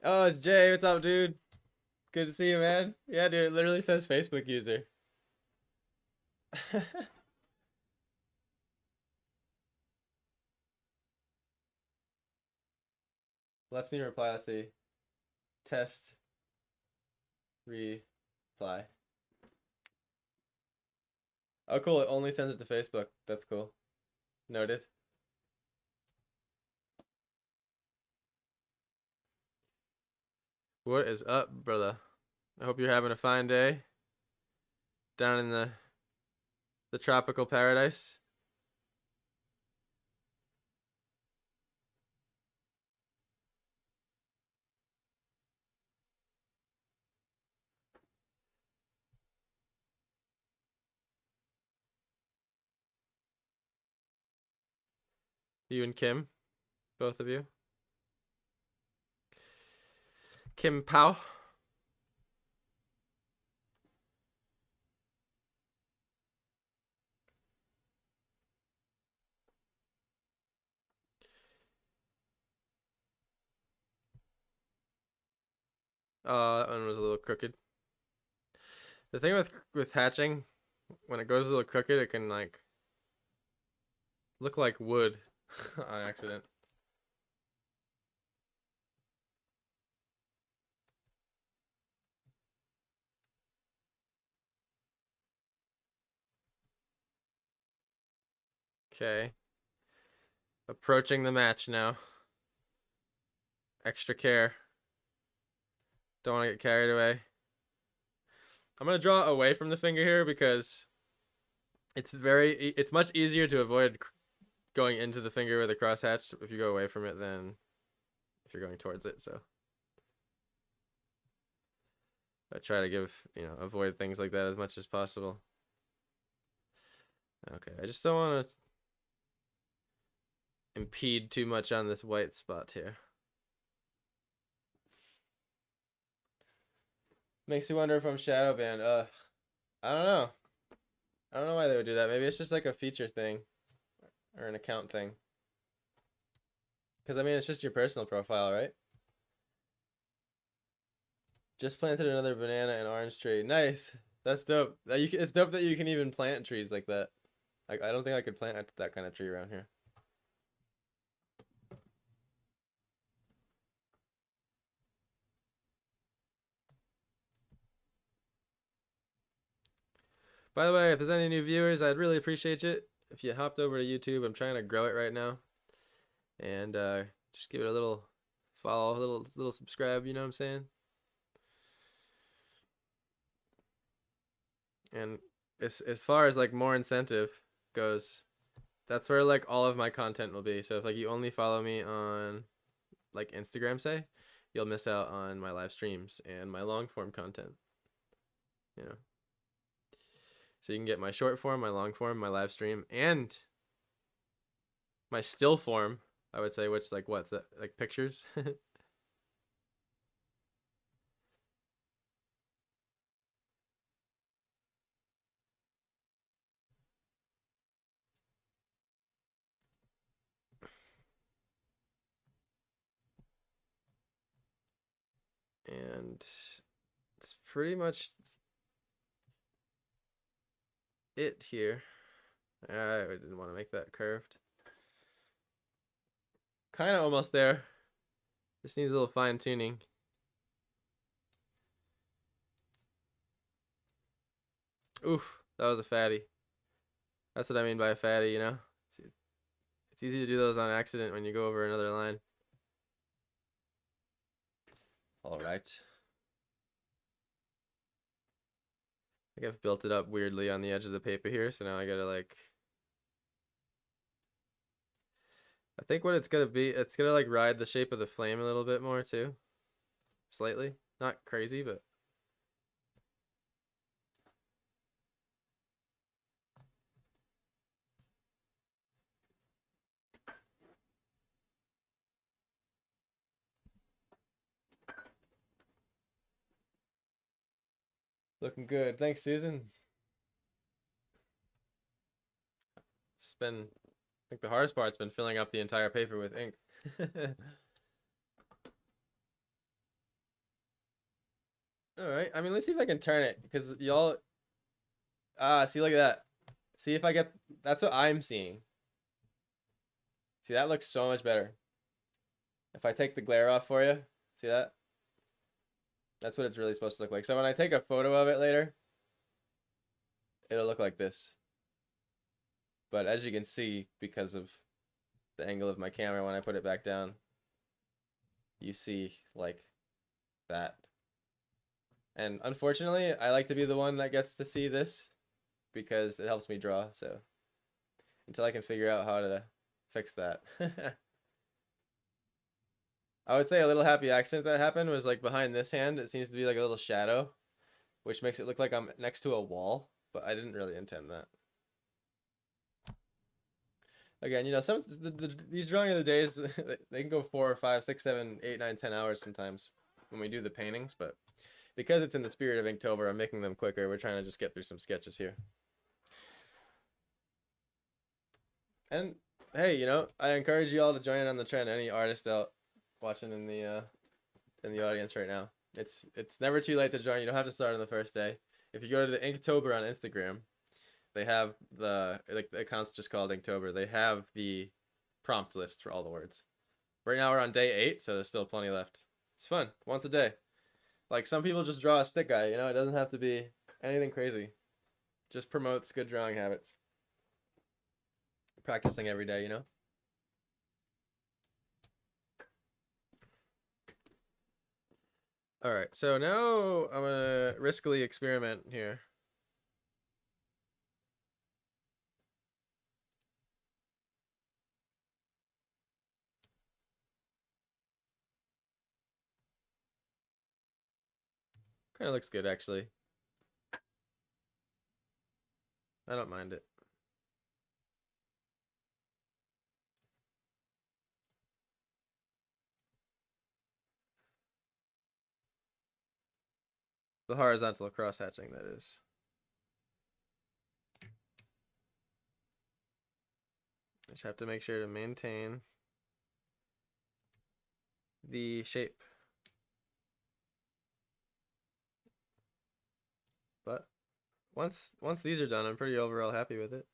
Oh, it's Jay. What's up, dude? Good to see you, man. Yeah, dude, it literally says Facebook user. Lets me reply. Let's see. Test reply. Oh, cool. It only sends it to Facebook. That's cool. Noted. What is up, brother? I hope you're having a fine day down in the tropical paradise. You and Kim, both of you. Kim Pao. That one was a little crooked. The thing with hatching, when it goes a little crooked, it can like look like wood on accident. Okay. Approaching the match now. Extra care. Don't want to get carried away. I'm going to draw away from the finger here because it's much easier to avoid going into the finger with a crosshatch if you go away from it than if you're going towards it. So I try to avoid things like that as much as possible. Okay, I just don't want to impede too much on this white spot here. Makes you wonder if I'm shadow banned. I don't know. I don't know why they would do that. Maybe it's just like a feature thing or an account thing. Because I mean, it's just your personal profile, right? Just planted another banana and orange tree. Nice. That's dope. It's dope that you can even plant trees like that. Like, I don't think I could plant that kind of tree around here. By the way, if there's any new viewers, I'd really appreciate it if you hopped over to YouTube. I'm trying to grow it right now. And just give it a little follow, a little subscribe, you know what I'm saying? And as far as like more incentive goes, that's where like all of my content will be. So if like you only follow me on like Instagram, say, you'll miss out on my live streams and my long form content. You know. So you can get my short form, my long form, my live stream, and my still form, I would say, which like what's that, like pictures? And it's pretty much it here. I didn't want to make that curved. Kind of almost there. Just needs a little fine tuning. Oof, that was a fatty. That's what I mean by a fatty, you know? It's easy to do those on accident when you go over another line. All right. I think I've built it up weirdly on the edge of the paper here, so now I gotta like... I think what it's gonna be, it's gonna like ride the shape of the flame a little bit more too. Slightly. Not crazy, but... Looking good. Thanks, Susan. It's been... I think the hardest part's been filling up the entire paper with ink. Alright, I mean, let's see if I can turn it, because y'all... see, look at that. See if I get... That's what I'm seeing. See, that looks so much better. If I take the glare off for you, see that? That's what it's really supposed to look like. So when I take a photo of it later, it'll look like this. But as you can see, because of the angle of my camera when I put it back down, you see like that. And unfortunately, I like to be the one that gets to see this because it helps me draw. So until I can figure out how to fix that. I would say a little happy accident that happened was like behind this hand, it seems to be like a little shadow, which makes it look like I'm next to a wall, but I didn't really intend that. Again, these drawing of the days they can go 4 or 5, 6, 7, 8, 9, 10 hours sometimes when we do the paintings, but because it's in the spirit of Inktober, I'm making them quicker. We're trying to just get through some sketches here. And hey, I encourage you all to join in on the trend. Any artist out watching in the audience right now, it's never too late to join. You don't have to start on the first day. If you go to the Inktober on Instagram, they have the account's just called Inktober. They have the prompt list for all the words. Right now we're on day 8, so there's still plenty left. It's fun, once a day. Like some people just draw a stick guy. It doesn't have to be anything crazy. Just promotes good drawing habits. Practicing every day. All right, so now I'm gonna riskily experiment here. Kind of looks good, actually. I don't mind it. The horizontal cross-hatching, that is. I just have to make sure to maintain the shape. But once these are done, I'm pretty overall happy with it.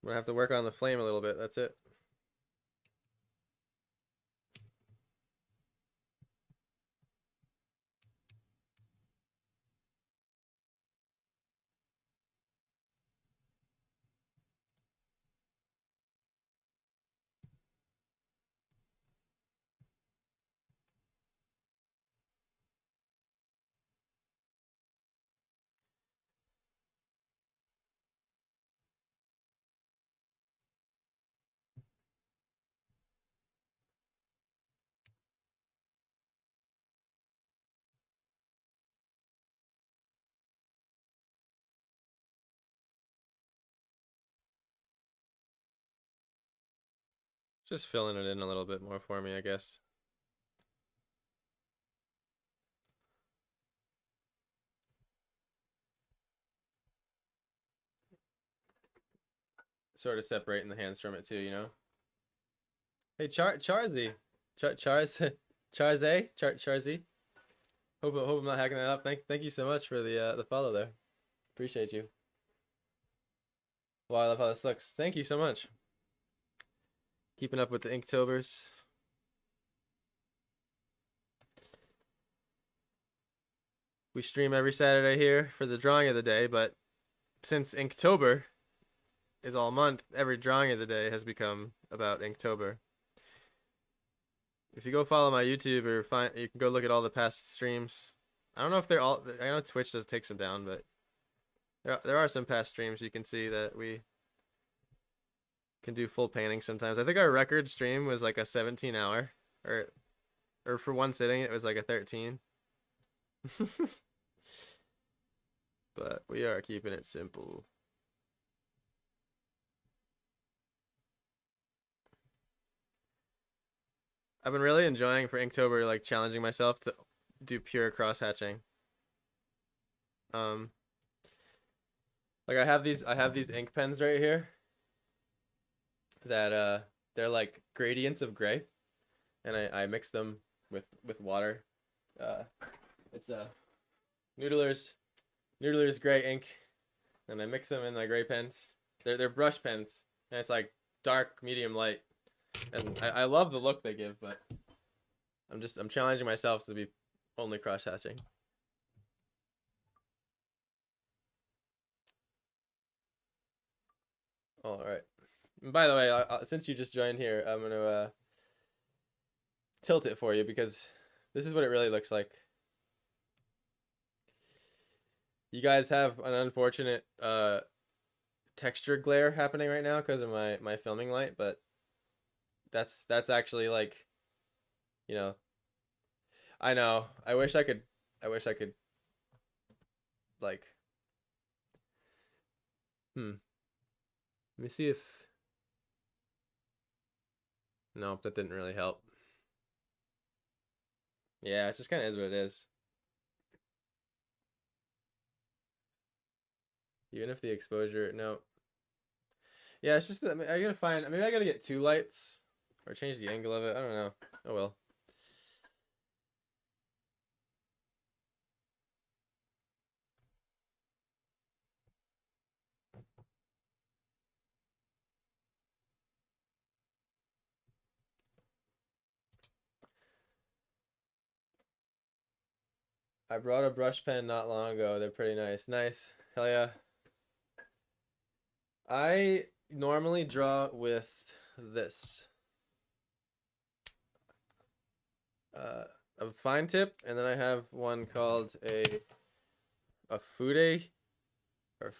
I'm gonna have to work on the flame a little bit, that's it. Just filling it in a little bit more for me, I guess. Sort of separating the hands from it too. Hey, Charzy. Charzy. Hope I'm not hacking that up. Thank you so much for the follow there. Appreciate you. Wow, I love how this looks. Thank you so much. Keeping up with the Inktobers. We stream every Saturday here for the drawing of the day, but since Inktober is all month, every drawing of the day has become about Inktober. If you go follow my YouTube or you can go look at all the past streams. I don't know if they're all. I know Twitch does take some down, but there are some past streams you can see that we can do full painting sometimes. I think our record stream was like a 17-hour, or for one sitting it was like a 13. But we are keeping it simple. I've been really enjoying for Inktober, like challenging myself to do pure cross hatching. Like I have these ink pens right here that they're like gradients of gray, and I mix them with water. It's Noodler's gray ink, and I mix them in my gray pens. They're brush pens, and it's like dark, medium, light, and I love the look they give, but I'm challenging myself to be only cross hatching. All right. And by the way, since you just joined here, I'm gonna tilt it for you because this is what it really looks like. You guys have an unfortunate texture glare happening right now because of my filming light, but that's actually like, you know, I know. I wish I could like let me see if nope, that didn't really help. Yeah, it just kind of is what it is. Even if the exposure, no. Yeah, it's just that I gotta find. Maybe I gotta get two lights or change the angle of it. I don't know. Oh well. I brought a brush pen not long ago. They're pretty nice. Nice. Hell yeah. I normally draw with this. Uh, a fine tip, and then I have one called a fude or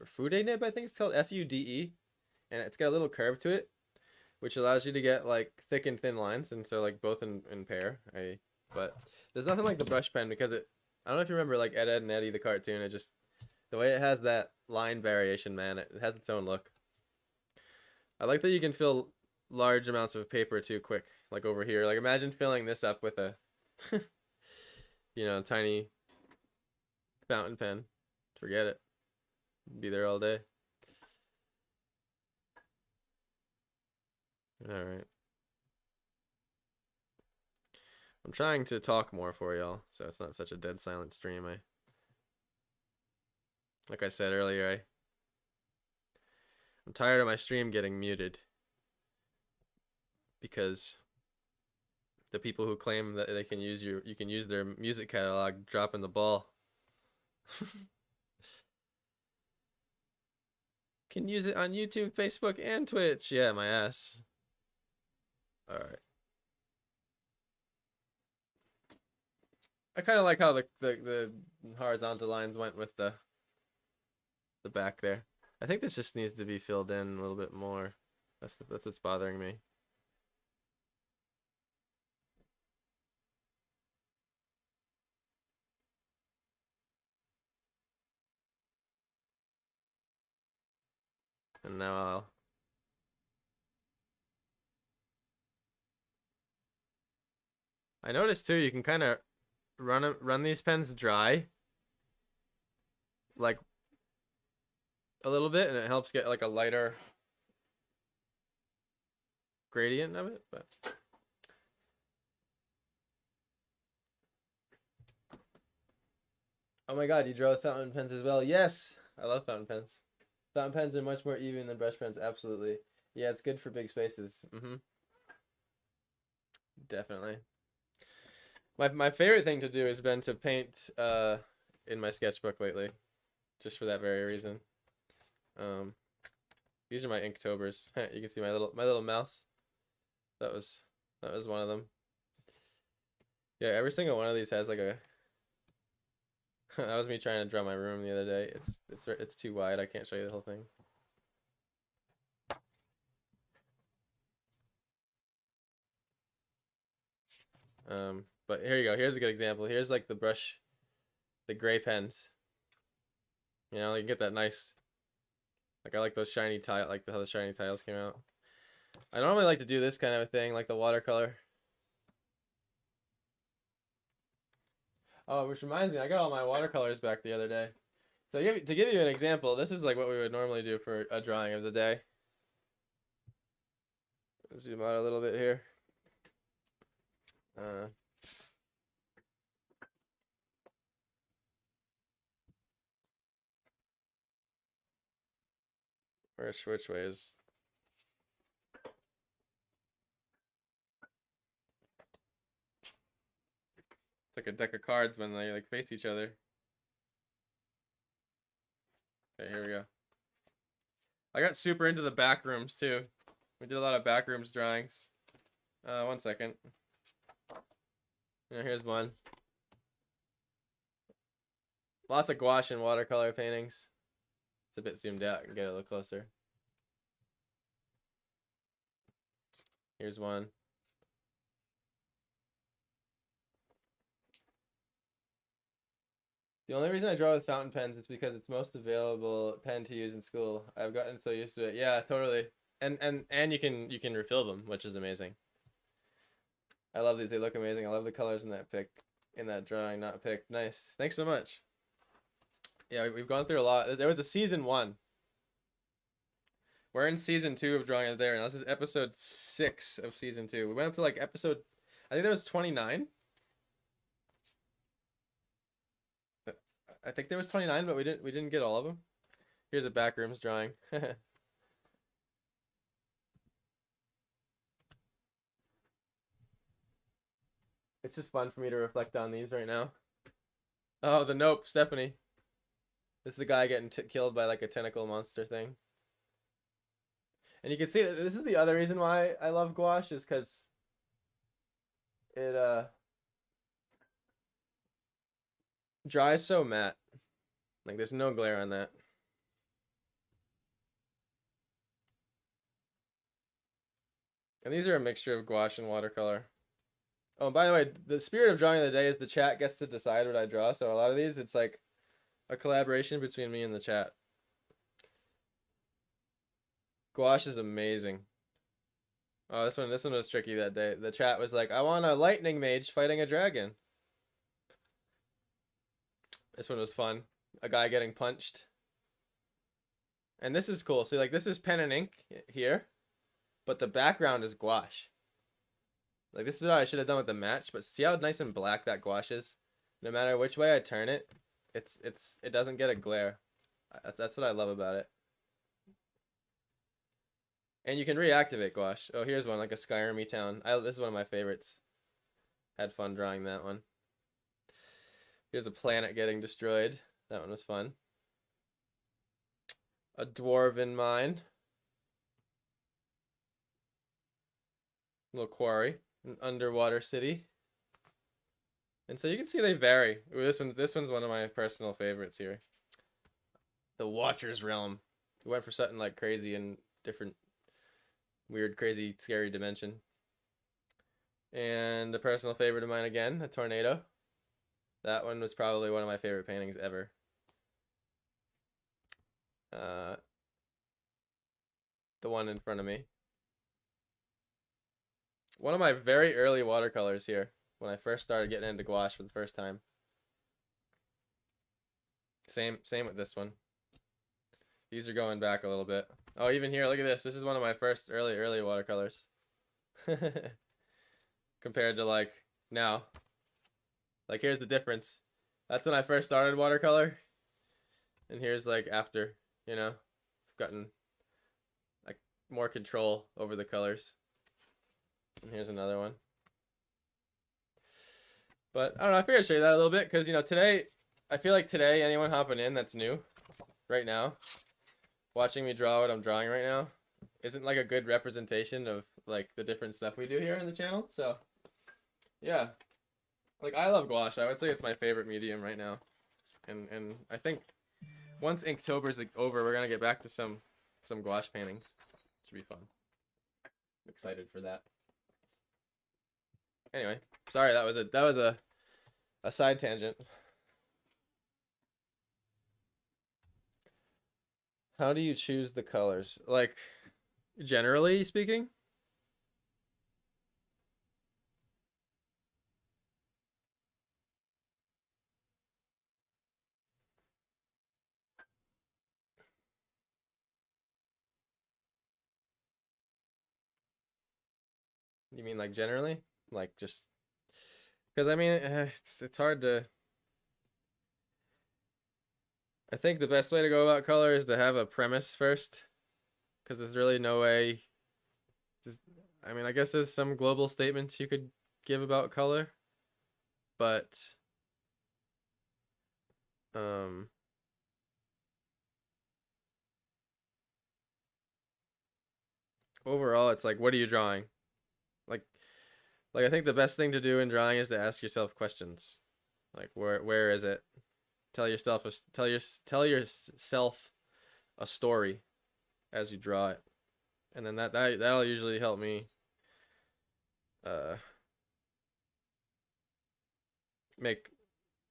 fude nib. I think it's called FUDE, and it's got a little curve to it, which allows you to get like thick and thin lines, and so like both in pair. But there's nothing like the brush pen because it. I don't know if you remember like Ed, Ed and Eddie the cartoon. It just the way it has that line variation, man. It has its own look. I like that you can fill large amounts of paper too quick, like over here. Like imagine filling this up with a, tiny fountain pen. Forget it. Be there all day. All right. I'm trying to talk more for y'all, so it's not such a dead silent stream. Like I said earlier, I'm tired of my stream getting muted because the people who claim that they can use you can use their music catalog dropping the ball. Can use it on YouTube, Facebook, and Twitch. Yeah, my ass. All right. I kind of like how the horizontal lines went with the back there. I think this just needs to be filled in a little bit more. That's what's bothering me. And now I noticed too, you can kind of run these pens dry, like a little bit, and it helps get like a lighter gradient of it. But oh my god, you draw with fountain pens as well? Yes, I love fountain pens. Fountain pens are much more even than brush pens. Absolutely. Yeah, it's good for big spaces. Definitely. My favorite thing to do has been to paint in my sketchbook lately, just for that very reason. These are my Inktobers. You can see my little mouse. That was one of them. Yeah, every single one of these has like a. That was me trying to draw my room the other day. It's too wide. I can't show you the whole thing. But here you go. Here's a good example. Here's like the gray pens. You know, you can get that nice. Like I like those shiny tile, like how the shiny tiles came out. I normally like to do this kind of a thing, like the watercolor. Oh, which reminds me, I got all my watercolors back the other day. So to give you an example, this is like what we would normally do for a drawing of the day. Zoom out a little bit here. Which way is? It's like a deck of cards when they like face each other. Okay, here we go. I got super into the back rooms too. We did a lot of back rooms drawings. 1 second. Here's one. Lots of gouache and watercolor paintings. It's a bit zoomed out. I can get a little closer. Here's one. The only reason I draw with fountain pens is because it's most available pen to use in school. I've gotten so used to it. Yeah, totally. And you can refill them, which is amazing. I love these. They look amazing. I love the colors in that pic, in that drawing, not pic. Nice. Thanks so much. Yeah, we've gone through a lot. There was a season 1. We're in season 2 of Drawing It There, and this is episode 6 of season 2. We went up to like episode, I think there was 29. I think there was 29, but we didn't get all of them. Here's a backrooms drawing. It's just fun for me to reflect on these right now. Oh, the Nope, Stephanie. This is the guy getting killed by like a tentacle monster thing. And you can see that this is the other reason why I love gouache, is because it dries so matte. Like there's no glare on that. And these are a mixture of gouache and watercolor. Oh, and by the way, the spirit of drawing of the day is the chat gets to decide what I draw. So a lot of these, it's like a collaboration between me and the chat. Gouache is amazing. Oh, this one was tricky that day. The chat was like, I want a lightning mage fighting a dragon. This one was fun. A guy getting punched. And this is cool. See, like this is pen and ink here, but the background is gouache. Like this is what I should have done with the match, but see how nice and black that gouache is? No matter which way I turn it, it doesn't get a glare. That's what I love about it. And you can reactivate gouache. Oh, here's one, like a Skyrim-y town. This is one of my favorites. Had fun drawing that one. Here's a planet getting destroyed. That one was fun. A dwarven mine. Little quarry. An underwater city. And so you can see they vary. Ooh, this one's one of my personal favorites here. The Watcher's Realm. We went for something like crazy and different, weird, crazy, scary dimension. And a personal favorite of mine again, a tornado. That one was probably one of my favorite paintings ever. The one in front of me. One of my very early watercolors here, when I first started getting into gouache for the first time. Same with this one. These are going back a little bit. Oh, even here, look at this. This is one of my first early watercolors. Compared to like now. Like here's the difference. That's when I first started watercolor. And here's like after, you know. I've gotten like more control over the colors. And here's another one. But I don't know, I figured I'd show you that a little bit because, you know, today, I feel like today, anyone hopping in that's new right now, watching me draw what I'm drawing right now, isn't like a good representation of like the different stuff we do here in the channel. So, yeah. Like, I love gouache. I would say it's my favorite medium right now. And I think once Inktober's over, we're going to get back to some gouache paintings. Should be fun. I'm excited for that. Anyway, sorry, that was a side tangent. How do you choose the colors? Like, generally speaking? You mean like generally? Like just because I mean it's hard to. I think the best way to go about color is to have a premise first, because there's really no way. Just, I mean, I guess there's some global statements you could give about color, but overall, it's like, what are you drawing? Like I think the best thing to do in drawing is to ask yourself questions, like where is it? Tell yourself tell yourself a story as you draw it, and then that'll usually help me make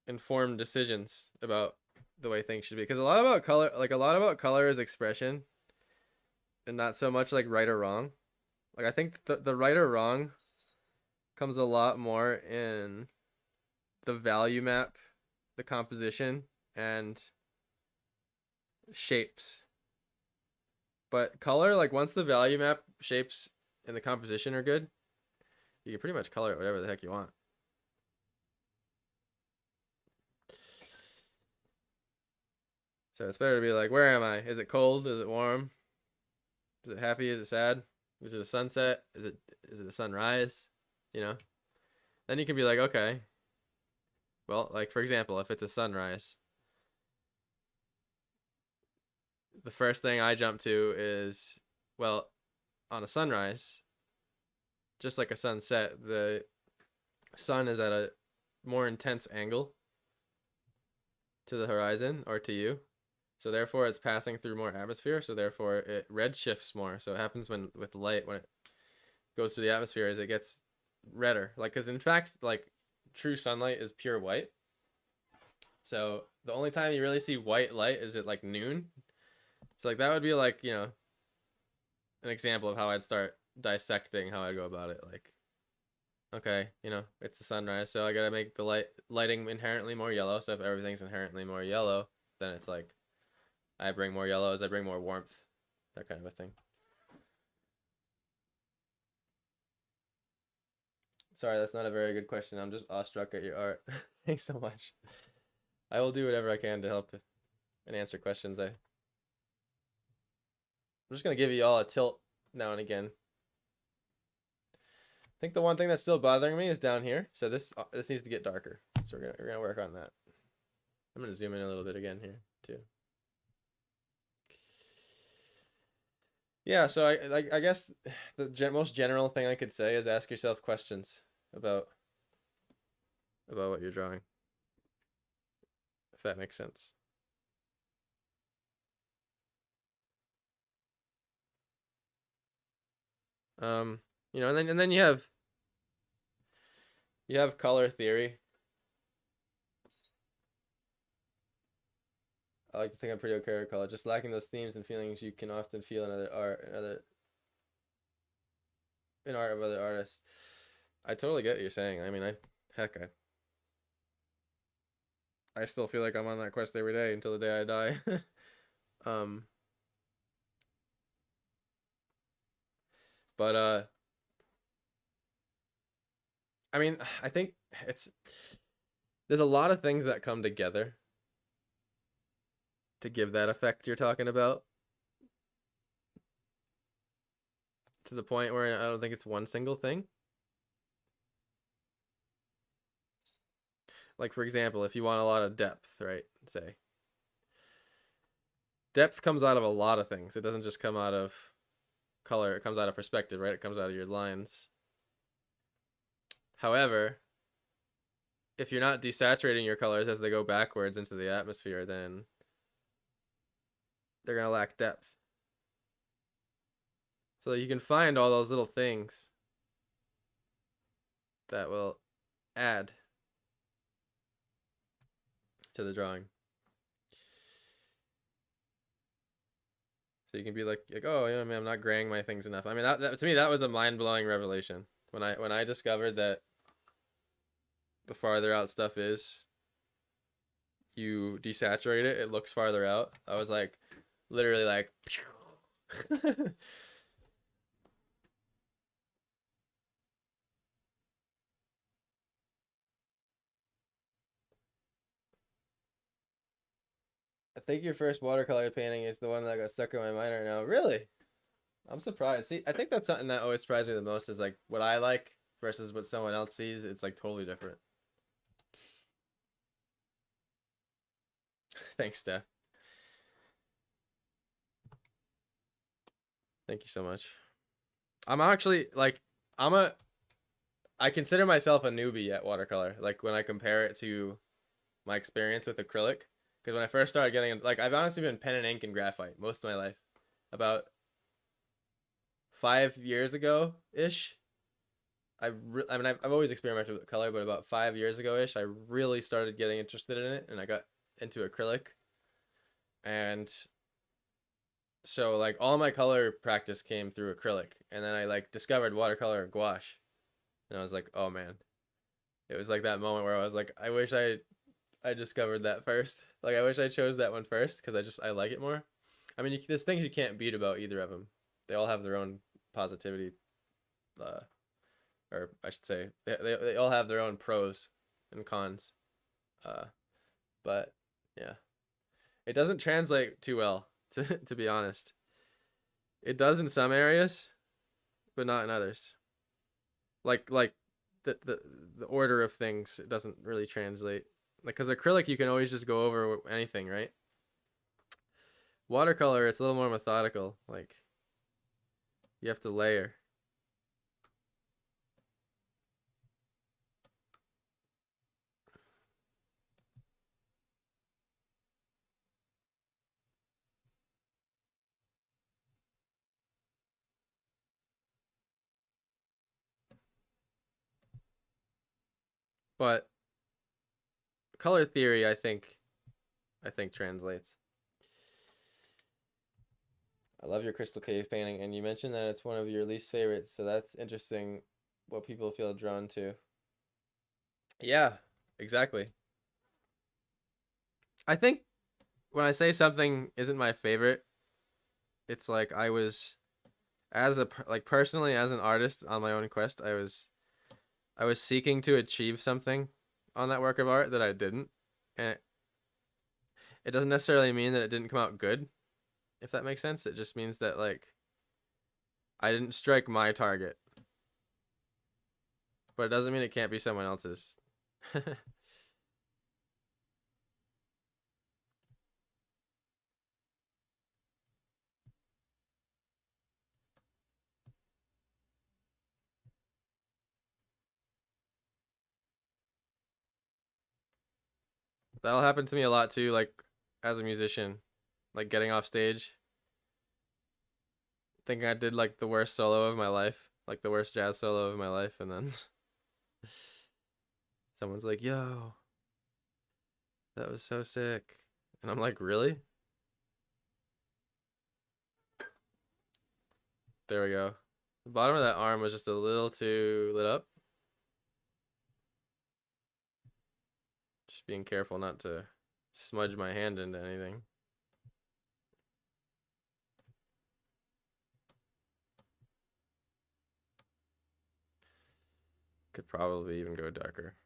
informed decisions about the way things should be. Because a lot about color, like a lot about color is expression, and not so much like right or wrong. Like I think the right or wrong comes a lot more in the value map, the composition, and shapes. But color, like once the value map, shapes, and the composition are good, you can pretty much color it whatever the heck you want. So it's better to be like, where am I? Is it cold? Is it warm? Is it happy? Is it sad? Is it a sunset? Is it a sunrise? You know? Then you can be like, okay. Well, like for example, if it's a sunrise, the first thing I jump to is, well, on a sunrise, just like a sunset, the sun is at a more intense angle to the horizon or to you. So therefore it's passing through more atmosphere, so therefore it redshifts more. So it happens when with light, when it goes through the atmosphere, is it gets redder. Like, because in fact, like true sunlight is pure white. So the only time you really see white light is at like noon. So like that would be like, you know, an example of how I'd start dissecting how I'd go about it. Like, okay, you know, it's the sunrise, so I gotta make the lighting inherently more yellow. So if everything's inherently more yellow, then it's like I bring more yellows, I bring more warmth, that kind of a thing. Sorry, that's not a very good question. I'm just awestruck at your art. Thanks so much. I will do whatever I can to help and answer questions. I'm just gonna give you all a tilt now and again. I think the one thing that's still bothering me is down here. So this needs to get darker. So we're gonna work on that. I'm gonna zoom in a little bit again here too. Yeah, so I guess the most general thing I could say is ask yourself questions about what you're drawing, if that makes sense. You know, and then you have color theory. I like to think I'm pretty okay with color. Just lacking those themes and feelings you can often feel in other art, in art of other artists. I totally get what you're saying. I mean, I still feel like I'm on that quest every day until the day I die. um, but I mean, I think there's a lot of things that come together to give that effect you're talking about, to the point where I don't think it's one single thing. Like for example, if you want a lot of depth, right? Say depth comes out of a lot of things. It doesn't just come out of color. It comes out of perspective, right? It comes out of your lines. However, if you're not desaturating your colors as they go backwards into the atmosphere, then they're gonna lack depth. So you can find all those little things that will add to the drawing. So you can be like, oh, yeah, man, I'm not graying my things enough. I mean, that to me, that was a mind-blowing revelation when I discovered that the farther out stuff is, you desaturate it, it looks farther out. I was like, literally like, I think your first watercolor painting is the one that got stuck in my mind right now. Really? I'm surprised. See, I think that's something that always surprised me the most is like what I like versus what someone else sees. It's like totally different. Thanks, Steph. Thank you so much. I'm actually like, I consider myself a newbie at watercolor. Like when I compare it to my experience with acrylic, because when I first started getting like, I've honestly been pen and ink and graphite most of my life. About 5 years ago ish, I mean, I've always experimented with color, but about 5 years ago ish, I really started getting interested in it, and I got into acrylic. And so like all my color practice came through acrylic, and then I like discovered watercolor and gouache, and I was like, oh man, it was like that moment where I was like, I wish I discovered that first. Like I wish I chose that one first because I like it more. I mean, there's things you can't beat about either of them. They all have their own positivity, uh, or I should say, they all have their own pros and cons. Uh, but yeah, it doesn't translate too well to be honest. It does in some areas, but not in others. Like the the order of things, it doesn't really translate. Like because acrylic you can always just go over anything, right? Watercolor it's a little more methodical. Like you have to layer. But color theory, I think translates. I love your crystal cave painting, and you mentioned that it's one of your least favorites, so that's interesting. What people feel drawn to. Yeah, exactly. I think when I say something isn't my favorite, it's like I was as a like personally as an artist on my own quest, I was seeking to achieve something on that work of art that I didn't, and it doesn't necessarily mean that it didn't come out good, if that makes sense. It just means that like I didn't strike my target, but it doesn't mean it can't be someone else's. That'll happen to me a lot too, like as a musician, like getting off stage, thinking I did like the worst solo of my life, like the worst jazz solo of my life, and then someone's like, "Yo, that was so sick," and I'm like, "Really?" There we go. The bottom of that arm was just a little too lit up. Just being careful not to smudge my hand into anything. Could probably even go darker.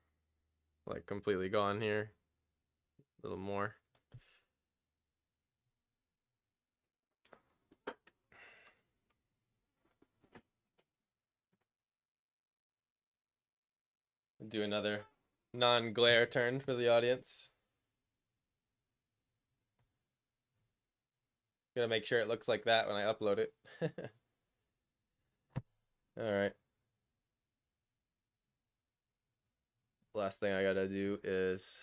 Like completely gone here. A little more. Do another non-glare turn for the audience. Gonna make sure it looks like that when I upload it. All right. Last thing I gotta do is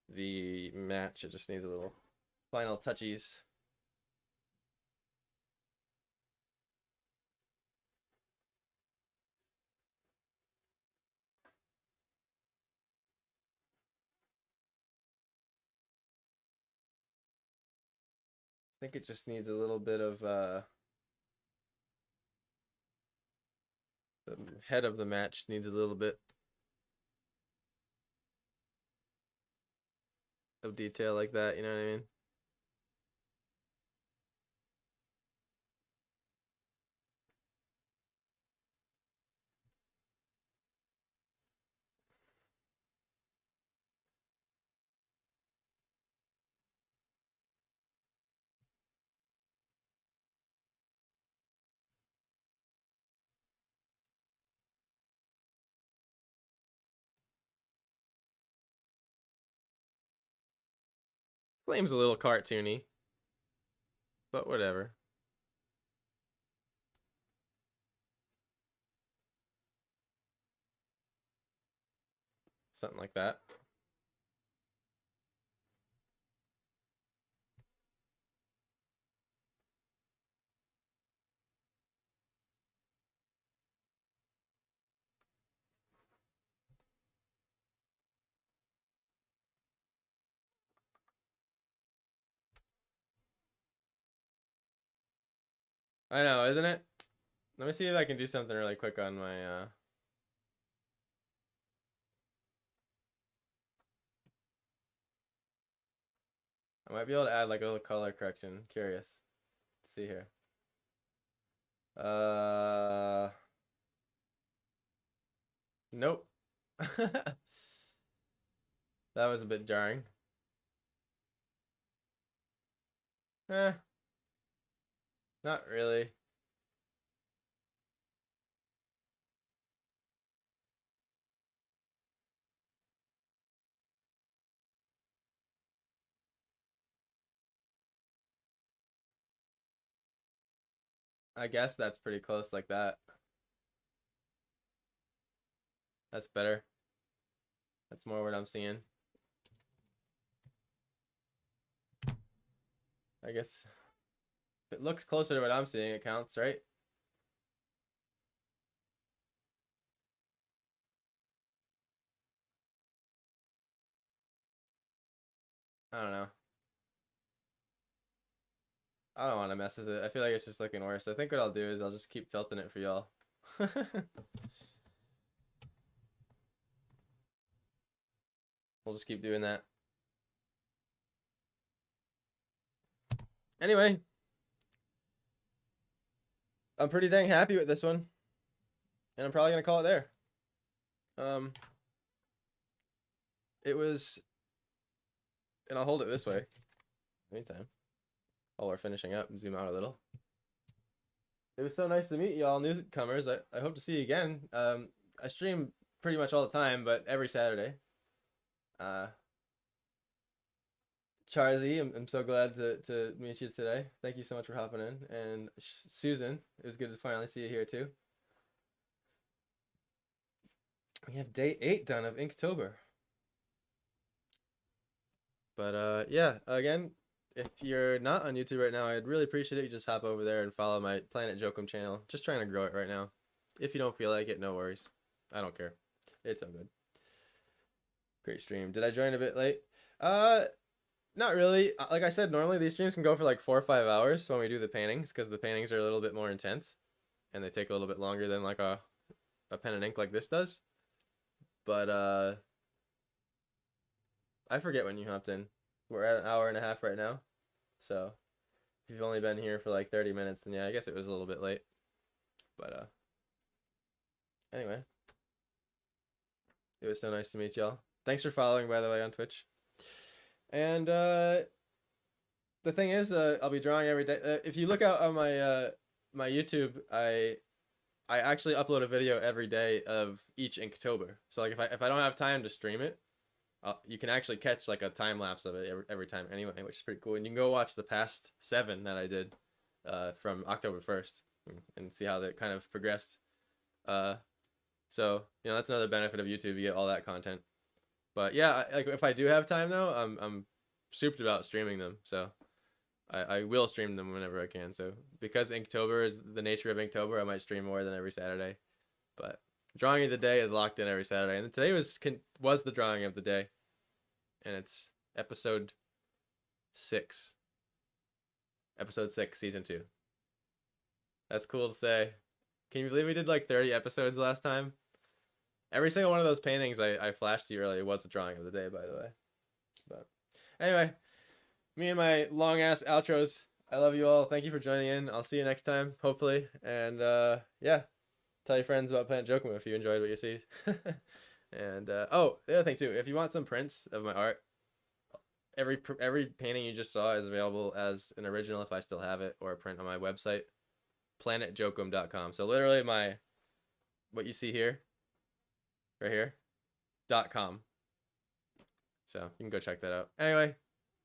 the match. It just needs a little final touchies. I think it just needs a little bit of the head of the match needs a little bit of detail like that, you know what I mean? Flame's a little cartoony, but whatever. Something like that. I know, isn't it? Let me see if I can do something really quick on my I might be able to add like a little color correction. Curious. Let's see here. Nope. That was a bit jarring. Eh, not really. I guess that's pretty close like that. That's better. That's more what I'm seeing. I guess if it looks closer to what I'm seeing, it counts, right? I don't know. I don't want to mess with it. I feel like it's just looking worse. I think what I'll do is I'll just keep tilting it for y'all. We'll just keep doing that. Anyway, I'm pretty dang happy with this one. And I'm probably going to call it there. It was, and I'll hold it this way. Meantime, while we're finishing up and zoom out a little. It was so nice to meet y'all newcomers. I hope to see you again. I stream pretty much all the time, but every Saturday. Charzy, I'm so glad to meet you today. Thank you so much for hopping in. And Susan, it was good to finally see you here too. We have day 8 done of Inktober. But yeah, again, if you're not on YouTube right now, I'd really appreciate it. You just hop over there and follow my Planet Jokum channel. Just trying to grow it right now. If you don't feel like it, no worries. I don't care. It's all good. Great stream. Did I join a bit late? Not really. Like I said, normally these streams can go for like 4 or 5 hours when we do the paintings, because the paintings are a little bit more intense and they take a little bit longer than like a pen and ink like this does. But I forget when you hopped in. We're at an hour and a half right now. So if you've only been here for like 30 minutes, then yeah, I guess it was a little bit late. But anyway, it was so nice to meet y'all. Thanks for following, by the way, on Twitch. And the thing is, I'll be drawing every day. If you look out on my my YouTube, I actually upload a video every day of each Inktober. So like if I don't have time to stream it, you can actually catch like a time lapse of it every time anyway, which is pretty cool. And you can go watch the past 7 that I did from October 1st and see how that kind of progressed. So you know, that's another benefit of YouTube. You get all that content. But yeah, like if I do have time though, I'm souped about streaming them. So I will stream them whenever I can. So because Inktober is the nature of Inktober, I might stream more than every Saturday. But drawing of the day is locked in every Saturday, and today was the drawing of the day, and it's episode 6, season 2. That's cool to say. Can you believe we did like 30 episodes last time? Every single one of those paintings I flashed to you earlier was the drawing of the day, by the way. But anyway, me and my long ass outros. I love you all. Thank you for joining in. I'll see you next time, hopefully. And yeah, tell your friends about Planet Jokum if you enjoyed what you see. And oh, the other thing too, if you want some prints of my art, every painting you just saw is available as an original if I still have it, or a print on my website, planetjokum.com. So literally what you see here, right here, .com. So you can go check that out. Anyway,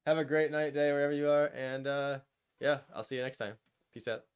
have a great night, day, wherever you are, and yeah, I'll see you next time. Peace out.